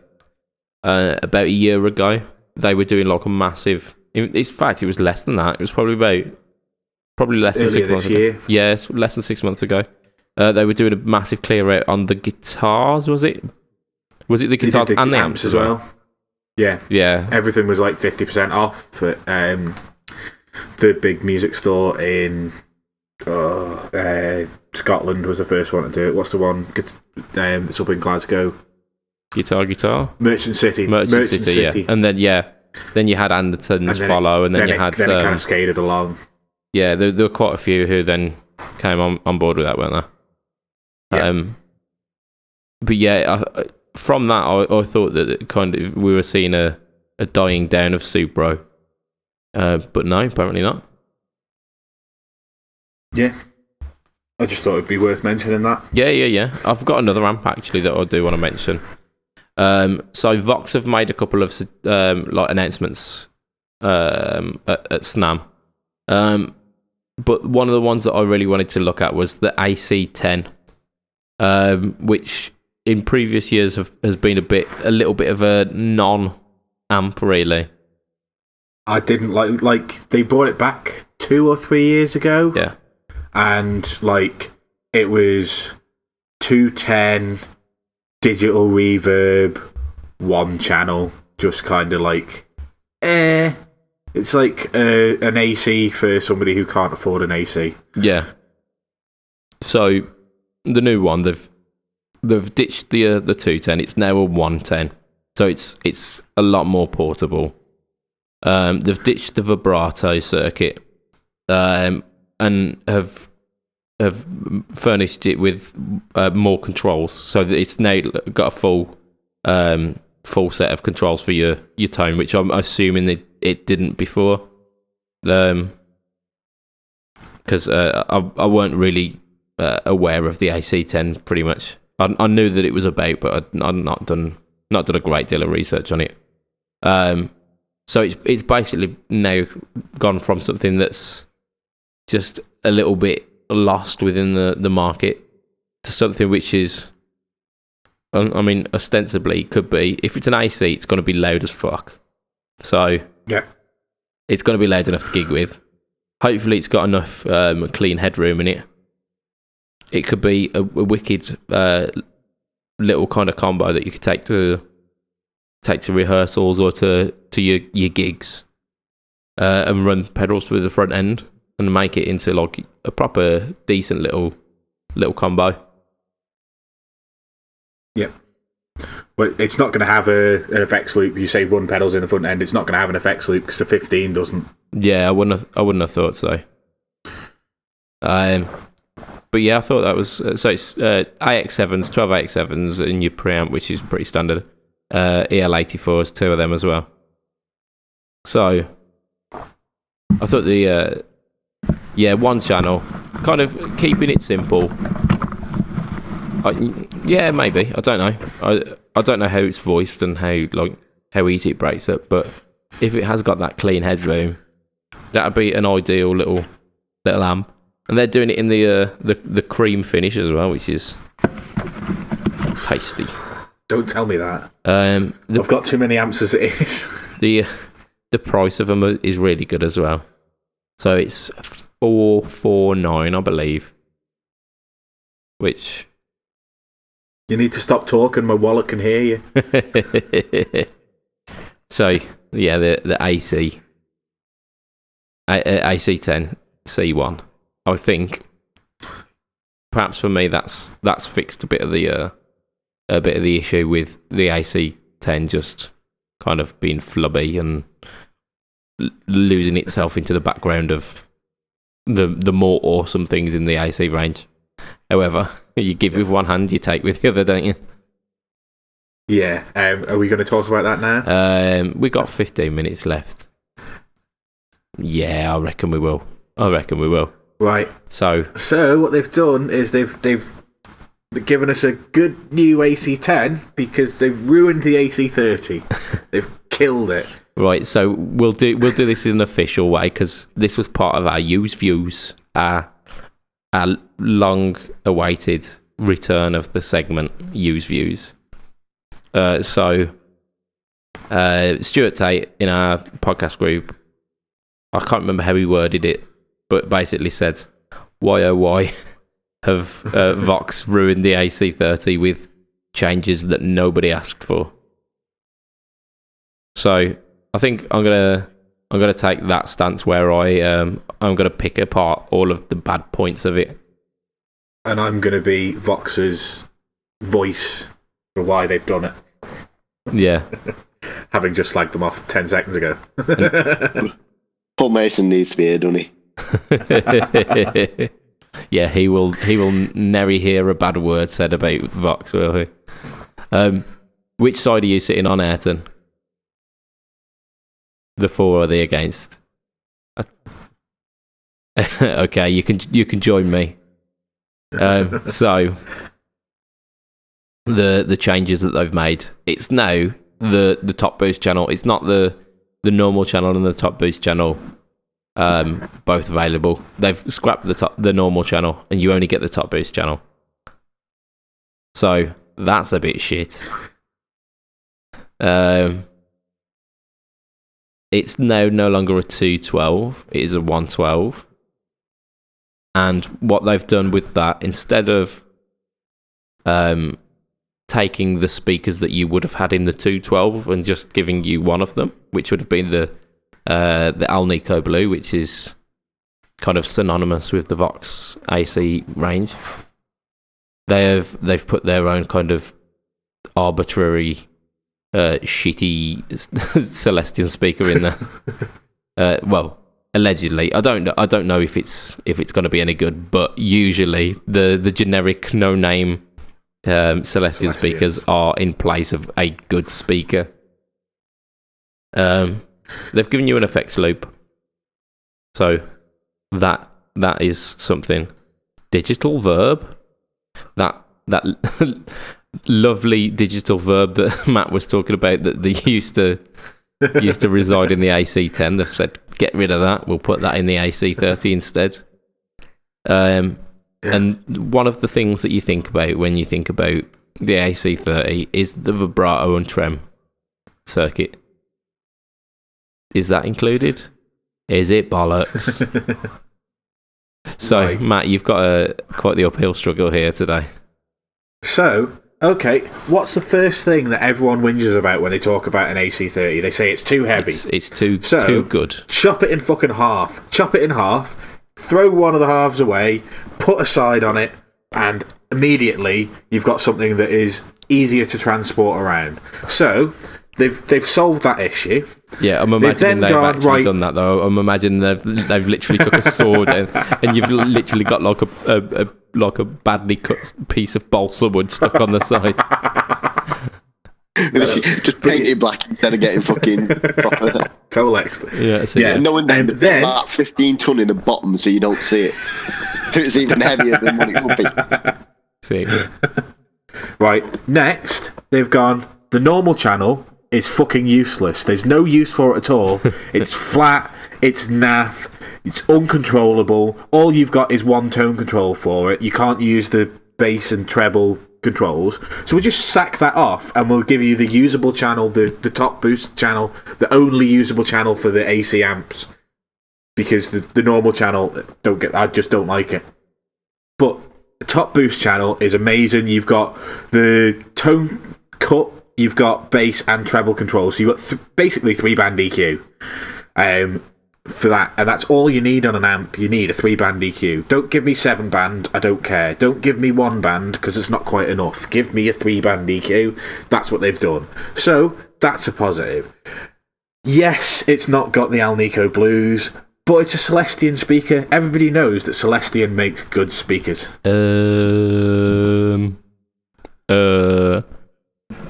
Speaker 1: about a year ago they were doing like a massive. In fact, it was less than that. It was probably less than 6 months ago. Yeah, it's less than 6 months ago. They were doing a massive clear out on the guitars. Was it? Was it the guitars and the amps as well?
Speaker 2: Yeah,
Speaker 1: yeah.
Speaker 2: Everything was like 50% off at the big music store in Scotland. Was the first one to do it. What's the one that's up in Glasgow?
Speaker 1: Guitar.
Speaker 2: Merchant City.
Speaker 1: Yeah. And then then you had Anderton's follow, and then you had.
Speaker 2: Then it kind of skated along.
Speaker 1: Yeah, there were quite a few who then came on board with that, weren't there? Yeah. But yeah, from that, I thought that kind of we were seeing a dying down of Supro, but no, apparently not.
Speaker 2: Yeah, I just thought it'd be worth mentioning that.
Speaker 1: Yeah. I've got another amp actually that I do want to mention. So Vox have made a couple of like announcements at SNAM, but one of the ones that I really wanted to look at was the AC10, which in previous years has been a little bit of a non-amp, really.
Speaker 2: I didn't like they brought it back 2 or 3 years ago.
Speaker 1: Yeah.
Speaker 2: And like it was 210 digital reverb, 1 channel, just kind of like it's like an AC for somebody who can't afford an AC.
Speaker 1: Yeah. So the new one, they've ditched the 210. It's now a 110. So it's a lot more portable. They've ditched the vibrato circuit, and have furnished it with more controls, so that it's now got a full set of controls for your tone, which I'm assuming it didn't before. Because I weren't really aware of the AC10 pretty much. I knew that it was about, but I'd not done a great deal of research on it. So it's basically now gone from something that's just a little bit lost within the market to something which is, I mean, ostensibly could be, if it's an AC, it's going to be loud as fuck. So
Speaker 2: yeah,
Speaker 1: it's going to be loud enough to gig with. Hopefully it's got enough clean headroom in it. It could be a wicked little kind of combo that you could take to rehearsals or to your gigs, and run pedals through the front end and make it into like a proper decent little combo.
Speaker 2: Yep. But it's not going to have an effects loop. You say 1 pedal's in the front end, it's not going to have an effects loop because the 15 doesn't.
Speaker 1: Yeah, I wouldn't have thought so. But yeah, I thought that was so. It's AX7s, 12 AX7s in your preamp, which is pretty standard. EL84s, 2 of them as well. So I thought the 1 channel, kind of keeping it simple. Yeah, maybe. I don't know. I don't know how it's voiced and how easy it breaks up. But if it has got that clean headroom, that'd be an ideal little amp. And they're doing it in the cream finish as well, which is tasty.
Speaker 2: Don't tell me that. I've got too many amps as it is.
Speaker 1: The price of them is really good as well. So it's 449, I believe. Which
Speaker 2: you need to stop talking. My wallet can hear you.
Speaker 1: So yeah, the AC10 C1. I think perhaps for me that's fixed a bit of the issue with the AC10 just kind of being flubby and losing itself into the background of the more awesome things in the AC range. However, you give with one hand, you take with the other, don't you?
Speaker 2: Yeah. Are we going to talk about that now?
Speaker 1: We got 15 minutes left. Yeah, I reckon we will.
Speaker 2: Right.
Speaker 1: So
Speaker 2: what they've done is they've given us a good new AC10 because they've ruined the AC30. They've killed it.
Speaker 1: Right. So we'll do this in an official way because this was part of our used views, our long-awaited return of the segment used views. So Stuart Tate in our podcast group, I can't remember how he worded it, but basically said, "Why oh why have Vox ruined the AC30 with changes that nobody asked for?" So I think I'm gonna take that stance where I'm gonna pick apart all of the bad points of it,
Speaker 2: and I'm gonna be Vox's voice for why they've done it.
Speaker 1: Yeah,
Speaker 2: having just slagged them off 10 seconds ago.
Speaker 3: Paul Mason needs to be here, doesn't
Speaker 1: he? Yeah, he will never hear a bad word said about Vox, will he? Which side are you sitting on, Ayrton? The for or the against? Okay, you can join me. So the changes that they've made. It's now the Top Boost channel. It's not the normal channel and the Top Boost channel. Both available. They've scrapped the normal channel, and you only get the Top Boost channel. So that's a bit shit. It's now no longer a 212. It is a 112. And what they've done with that, instead of taking the speakers that you would have had in the 212 and just giving you one of them, which would have been the Alnico Blue, which is kind of synonymous with the Vox AC range. They've put their own kind of arbitrary shitty Celestion speaker in there. Well, allegedly, I don't know if it's going to be any good, but usually the generic no name Celestion speakers are in place of a good speaker. They've given you an effects loop, so that is something. Digital Verb, that lovely digital verb that Matt was talking about that they used to reside in the AC10. They've said get rid of that. We'll put that in the AC30 instead. And one of the things that you think about when you think about the AC30 is the vibrato and trem circuit. Is that included? Is it bollocks? So, right. Matt, you've got quite the uphill struggle here today.
Speaker 2: So, okay, what's the first thing that everyone whinges about when they talk about an AC30? They say it's too heavy.
Speaker 1: It's too good.
Speaker 2: Chop it in fucking half. Chop it in half, throw one of the halves away, put a side on it, and immediately you've got something that is easier to transport around. So, they've solved that issue.
Speaker 1: Yeah, I'm imagining they've actually done that though. I'm imagining they've literally took a sword and you've literally got like a badly cut piece of balsa wood stuck on the side.
Speaker 3: Just paint it black instead of getting fucking proper.
Speaker 2: Tolex.
Speaker 3: Yeah. No one then about 15 ton in the bottom so you don't see it. So it's even heavier than what it would be.
Speaker 1: See.
Speaker 2: Right. Next, they've gone. The normal channel is fucking useless. There's no use for it at all. It's flat, it's naff, it's uncontrollable. All you've got is one tone control for it. You can't use the bass and treble controls. So we'll just sack that off and we'll give you the usable channel, the Top Boost channel, the only usable channel for the AC amps. because the normal channel I just don't like it. But the top boost channel is amazing. You've got the tone cut, you've got bass and treble control, so you've got basically 3-band EQ for that, and that's all you need on an amp. You need a 3-band EQ. Don't give me 7-band, I don't care. Don't give me 1-band, because it's not quite enough. Give me a 3-band EQ. That's what they've done. So, that's a positive. Yes, it's not got the Alnico Blues, but it's a Celestion speaker. Everybody knows that Celestion makes good speakers.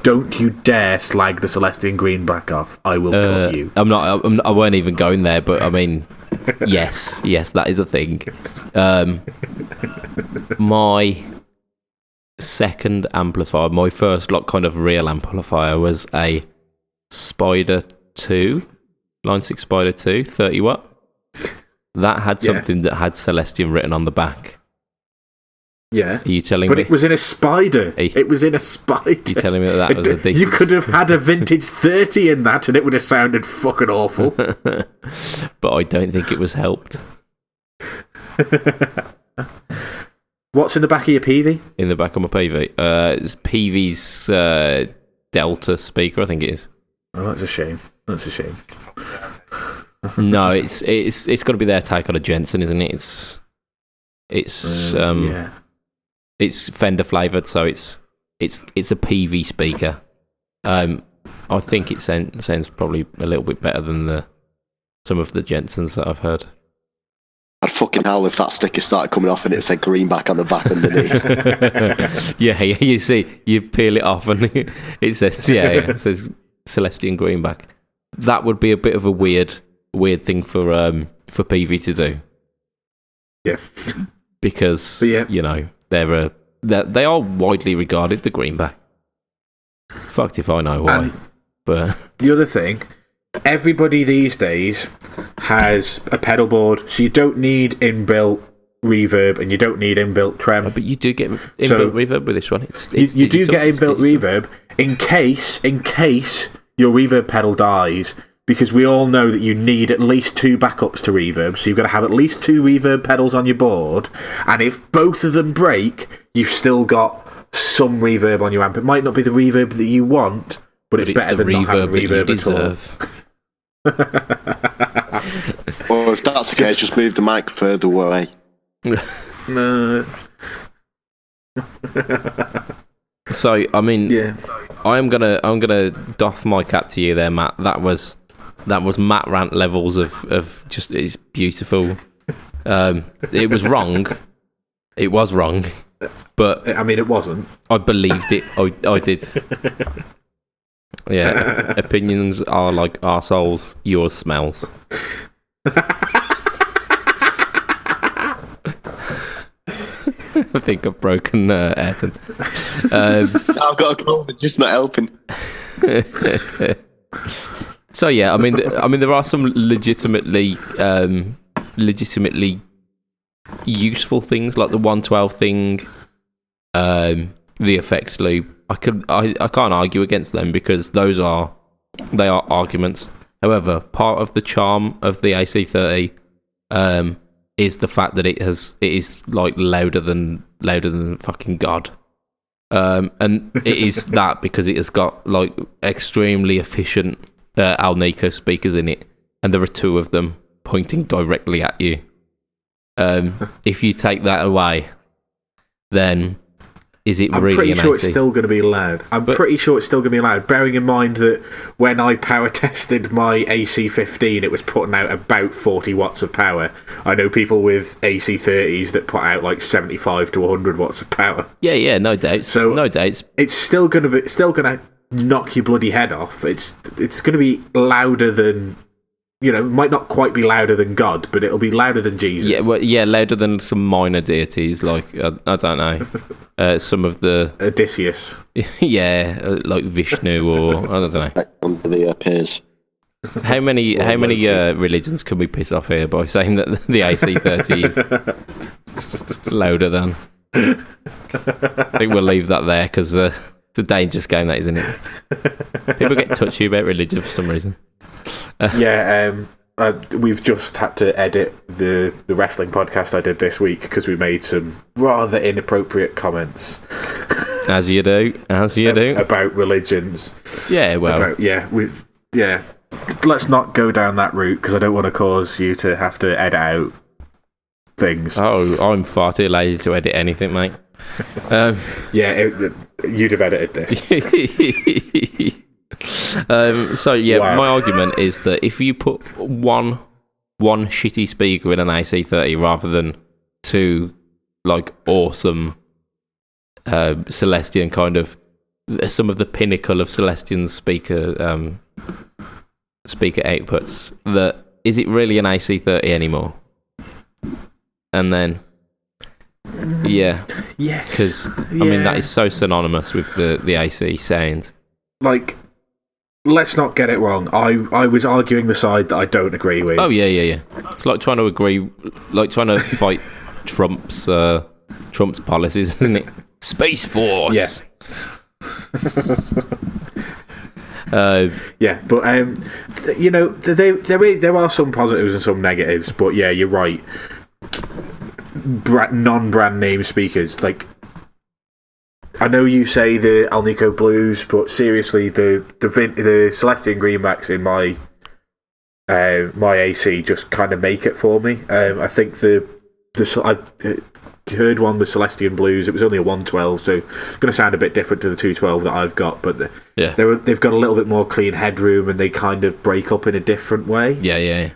Speaker 2: Don't you dare slag the Celestion Greenback off. I will cut you.
Speaker 1: I weren't even going there, but I mean, yes, that is a thing. My second amplifier, my first kind of real amplifier, was a Spider 2, Line 6 Spider 2, 30 watt. That had something that had Celestion written on the back.
Speaker 2: Yeah.
Speaker 1: Are you telling
Speaker 2: me?
Speaker 1: But
Speaker 2: it was in a Spider. It was in a Spider.
Speaker 1: You're telling me that was a decent...
Speaker 2: You could have had a vintage 30 in that and it would have sounded fucking awful.
Speaker 1: But I don't think it was helped.
Speaker 2: What's in the back of your PV?
Speaker 1: In the back of my PV? It's PV's Delta speaker, I think it is.
Speaker 2: Oh, that's a shame.
Speaker 1: No, it's got to be their take on a Jensen, isn't it? It's Fender flavoured, so it's a PV speaker. I think it sounds probably a little bit better than some of the Jensens that I've heard.
Speaker 3: I'd fucking howl if that sticker started coming off and it said Greenback on the back underneath.
Speaker 1: Yeah, you see, you peel it off and it says it says Celestion Greenback. That would be a bit of a weird thing for PV to do.
Speaker 2: Yeah.
Speaker 1: Because you know, they are widely regarded, the Greenback. Fucked if I know why. But
Speaker 2: the other thing, everybody these days has a pedal board, so you don't need inbuilt reverb and you don't need inbuilt trem.
Speaker 1: But you do get inbuilt reverb with this one.
Speaker 2: You do get inbuilt reverb in case your reverb pedal dies, because we all know that you need at least 2 backups to reverb, so you've got to have at least 2 reverb pedals on your board, and if both of them break, you've still got some reverb on your amp. It might not be the reverb that you want, but it's better than not having reverb at all.
Speaker 3: Or if that's the case, just move the mic further away.
Speaker 2: No.
Speaker 1: So, I mean, I'm gonna doff my cap to you there, Matt. That was Matt Rant levels of just, it's beautiful. It was wrong. It was wrong, but
Speaker 2: I mean, it wasn't.
Speaker 1: I believed it. I did. Yeah, opinions are like arseholes. Yours smells. I think I've broken Ayrton.
Speaker 3: I've got a cold, it's just not helping.
Speaker 1: So yeah, I mean, there are some legitimately useful things, like the 112 thing, the effects loop. I can't argue against them because they are arguments. However, part of the charm of the AC30 is the fact that it is like louder than fucking God. And it is that because it has got like extremely efficient Alnico speakers in it, and there are 2 of them pointing directly at you. If you take that away, then is it really?
Speaker 2: I'm pretty sure
Speaker 1: AC?
Speaker 2: it's still going to be loud. Pretty sure it's still going to be loud, bearing in mind that when I power tested my AC15, it was putting out about 40 watts of power. I know people with AC30s that put out like 75 to 100 watts of power.
Speaker 1: Yeah, no doubts.
Speaker 2: So
Speaker 1: no doubts.
Speaker 2: It's still going to knock your bloody head off. It's going to be louder than, you know, might not quite be louder than God, but it'll be louder than Jesus.
Speaker 1: Yeah, louder than some minor deities, like I don't know, some of the
Speaker 2: Odysseus.
Speaker 1: Yeah, like Vishnu or I don't know.
Speaker 3: Under the peers.
Speaker 1: How many religions can we piss off here by saying that the AC30 is louder than? I think we'll leave that there because it's a dangerous game, that, isn't it? People get touchy about religion for some reason.
Speaker 2: we've just had to edit the wrestling podcast I did this week because we made some rather inappropriate comments.
Speaker 1: As you do.
Speaker 2: About religions.
Speaker 1: Yeah, well.
Speaker 2: Let's not go down that route because I don't want to cause you to have to edit out things.
Speaker 1: Oh, I'm far too lazy to edit anything, mate.
Speaker 2: You'd have edited this.
Speaker 1: Wow. My argument is that if you put one shitty speaker in an AC30 rather than two like awesome Celestion kind of some of the pinnacle of Celestion's speaker outputs, that is it really an AC30 anymore? And then because I mean that is so synonymous with the AC sound.
Speaker 2: Like, let's not get it wrong. I was arguing the side that I don't agree with.
Speaker 1: Oh yeah. It's like trying to fight Trump's policies, isn't it? Space Force.
Speaker 2: Yeah. But there are some positives and some negatives. But yeah, you're right. Non-brand name speakers, like, I know you say the Alnico Blues, but seriously, the Celestion Greenbacks in my AC just kind of make it for me. I think I've heard one with Celestion Blues. It was only a 112, so it's going to sound a bit different to the 212 that I've got. But they've got a little bit more clean headroom, and they kind of break up in a different way.
Speaker 1: Yeah.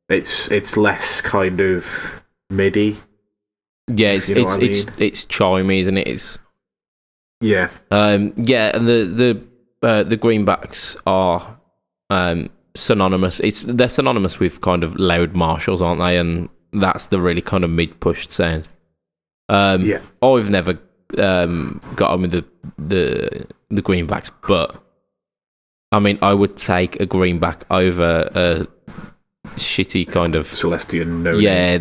Speaker 2: It's less kind of MIDI.
Speaker 1: Yeah, it's chimey, isn't it?
Speaker 2: Yeah.
Speaker 1: And the Greenbacks are synonymous. They're synonymous with kind of loud Marshalls, aren't they? And that's the really kind of mid-pushed sound. I've never got on with the Greenbacks, but I mean, I would take a Greenback over a shitty kind of
Speaker 2: Celestion.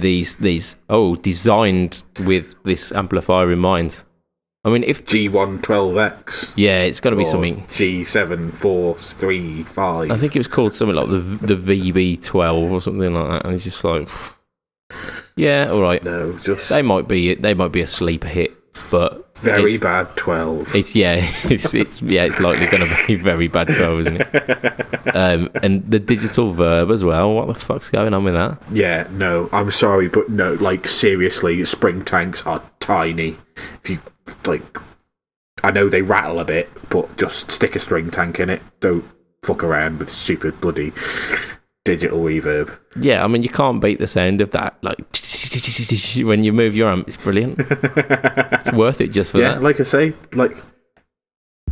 Speaker 1: These designed with this amplifier in mind. I mean, if
Speaker 2: G112X,
Speaker 1: it's got to be something
Speaker 2: G7435.
Speaker 1: I think it was called something like the VB12 or something like that, and it's just like, yeah, all right.
Speaker 2: No, just
Speaker 1: they might be a sleeper hit, but
Speaker 2: very bad 12.
Speaker 1: It's likely going to be very bad 12, isn't it? And the digital verb as well. What the fuck's going on with that?
Speaker 2: Yeah, no, I'm sorry, but no, like, seriously, spring tanks are tiny. If you I know they rattle a bit, but just stick a string tank in it. Don't fuck around with stupid bloody digital reverb. Yeah,
Speaker 1: I mean, you can't beat the sound of that. Like, when you move your amp, it's brilliant. It's worth it just for that.
Speaker 2: Yeah, like I say, like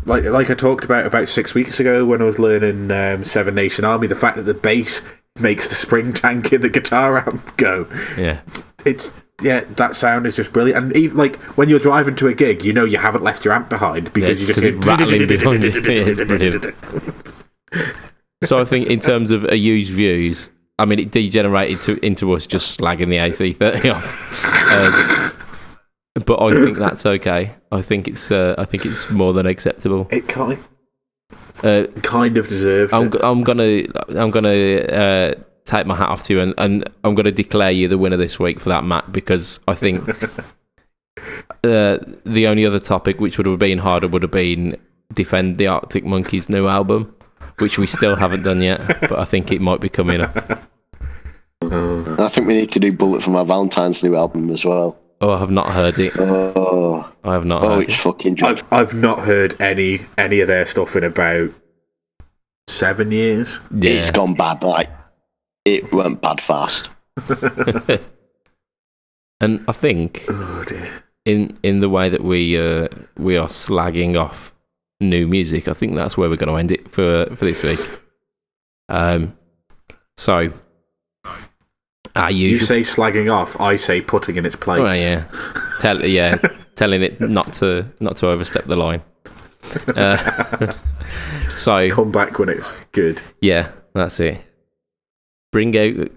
Speaker 2: I talked about 6 weeks ago when I was learning Seven Nation Army, the fact that the bass makes the spring tank in the guitar amp go.
Speaker 1: Yeah.
Speaker 2: That sound is just brilliant. And even, like, when you're driving to a gig, you know you haven't left your amp behind because you just hear
Speaker 1: rattling behind you. So I think in terms of a used views, I mean, it degenerated into us just slagging the AC30 off. But I think that's okay. I think it's more than acceptable.
Speaker 2: It kind of deserved.
Speaker 1: I'm gonna take my hat off to you, and I'm gonna declare you the winner this week for that, Matt, because I think the only other topic which would have been harder would have been defend the Arctic Monkeys' new album, which we still haven't done yet, but I think it might be coming up.
Speaker 3: I think we need to do Bullet for My Valentine's new album as well.
Speaker 1: Oh, I have not heard it. I have not heard
Speaker 3: it's fucking
Speaker 2: good. I've not heard any of their stuff in about 7 years.
Speaker 3: Yeah. It's gone bad, like, it went bad fast.
Speaker 1: And I think in the way that we are slagging off new music, I think that's where we're going to end it for this week. So,
Speaker 2: you say slagging off, I say putting in its place.
Speaker 1: Well, yeah, telling it not to overstep the line. So
Speaker 2: come back when it's good.
Speaker 1: Yeah, that's it. Bring out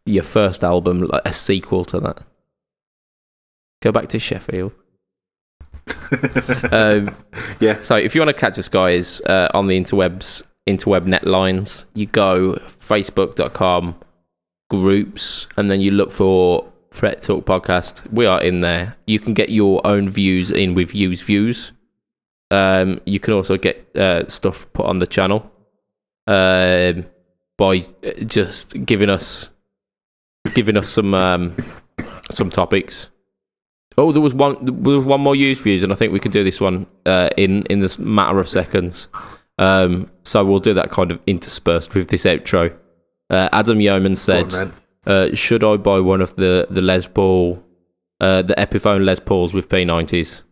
Speaker 1: your first album, like a sequel to that. Go back to Sheffield.
Speaker 2: Yeah.
Speaker 1: So if you want to catch us, guys, on the interwebs, interweb netlines, you go facebook.com groups, and then you look for Threat Talk Podcast. We are in there. You can get your own views in with views. You can also get stuff put on the channel by just giving us some topics. Oh, there was one more used views, and I think we could do this one in this matter of seconds. So we'll do that kind of interspersed with this outro. Adam Yeoman said, should I buy one of the Les Paul, the Epiphone Les Pauls with P90s?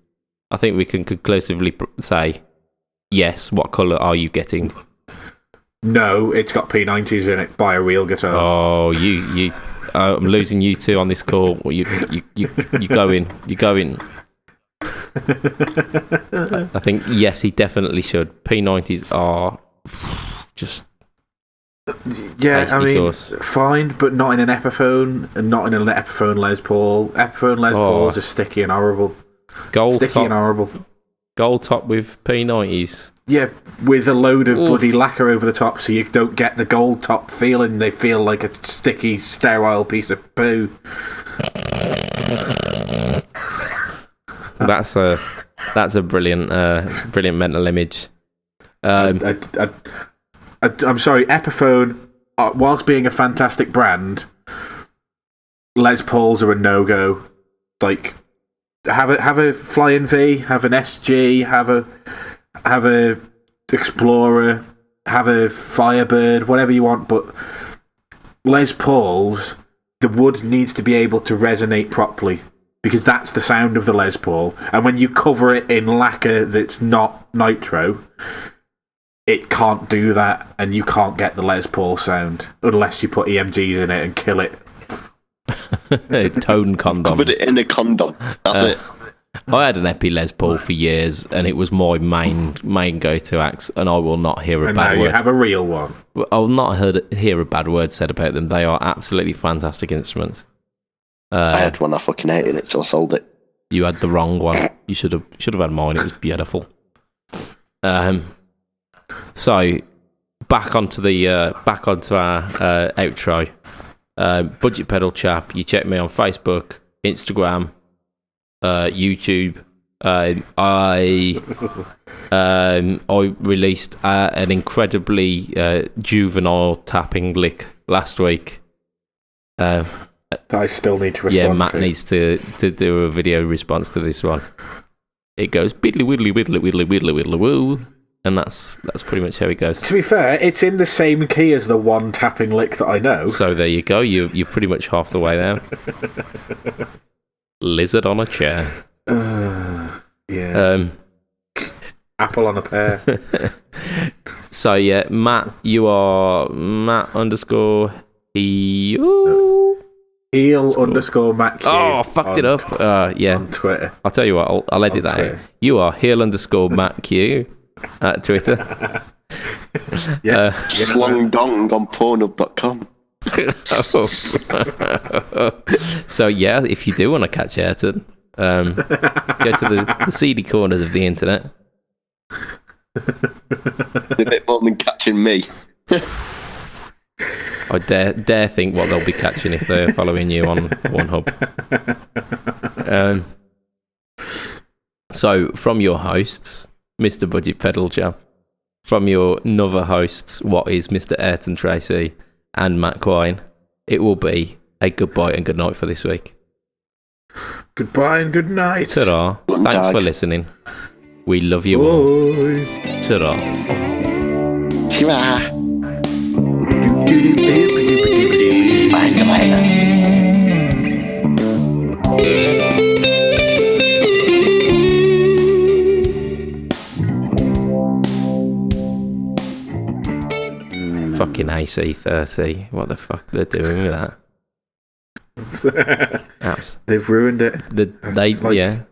Speaker 1: I think we can conclusively say yes. What colour are you getting?
Speaker 2: No, it's got P90s in it. Buy a real guitar.
Speaker 1: Oh, you I'm losing you two on this call. You go in. You go in. I think yes, he definitely should. P90s are just tasty sauce.
Speaker 2: Fine, but not in an Epiphone, and not in an Epiphone Les Paul. Epiphone Les Pauls are sticky and horrible. Gold
Speaker 1: top with P90s.
Speaker 2: Yeah, with a load of bloody lacquer over the top, so you don't get the gold top feeling. They feel like a sticky, sterile piece of poo.
Speaker 1: That's a brilliant mental image.
Speaker 2: I'm sorry, Epiphone, whilst being a fantastic brand, Les Pauls are a no-go. Like, have a Flying V, have an SG, have a Explorer, have a Firebird, whatever you want, but Les Pauls, the wood needs to be able to resonate properly, because that's the sound of the Les Paul. And when you cover it in lacquer that's not nitro, it can't do that, and you can't get the Les Paul sound unless you put EMGs in it and kill it.
Speaker 1: Tone condoms.
Speaker 3: Put it in a condom. That's it.
Speaker 1: I had an Epi Les Paul for years, and it was my main go-to axe, and I will not hear a bad word.
Speaker 2: You have a real one.
Speaker 1: I will not hear a bad word said about them. They are absolutely fantastic instruments.
Speaker 3: I had one, I fucking hated it, so I sold it.
Speaker 1: You had the wrong one. You should have had mine. It was beautiful. So back onto our outro. Budget Pedal Chap. You check me on Facebook, Instagram, YouTube. I released an incredibly juvenile tapping lick last week.
Speaker 2: I still need to respond.
Speaker 1: Yeah, Matt needs to do a video response to this one. It goes biddly widdly widdly widdly widdly widdly woo, and that's pretty much how it goes.
Speaker 2: To be fair, it's in the same key as the one tapping lick that I know.
Speaker 1: So there you go. You're pretty much half the way there. Lizard on a chair.
Speaker 2: Yeah. Apple on a pear.
Speaker 1: So yeah, Matt, you are Matt_.
Speaker 2: Heel_Matt Q.
Speaker 1: Oh, I fucked it up. Yeah.
Speaker 2: On Twitter.
Speaker 1: I'll tell you what, I'll edit that out. You are Heel_Matt Q at Twitter.
Speaker 3: Yes. Long dong on Pornhub.com.
Speaker 1: So yeah, if you do want to catch Ayrton, go to the seedy corners of the internet.
Speaker 3: A bit more than catching me.
Speaker 1: I dare think what they'll be catching if they're following you on Pornhub. So, from your hosts, Mr. Budget Pedal Chap, from your other hosts, what is Mr. Ayrton Tracy and Matt Quine, it will be a goodbye and good night for this week.
Speaker 2: Goodbye and good night.
Speaker 1: Ta-ra. Thanks for listening. We love you all. Ta-ra.
Speaker 3: Ta-ra.
Speaker 1: Fucking AC30. What the fuck they're doing with that?
Speaker 2: They've ruined it.
Speaker 1: Yeah.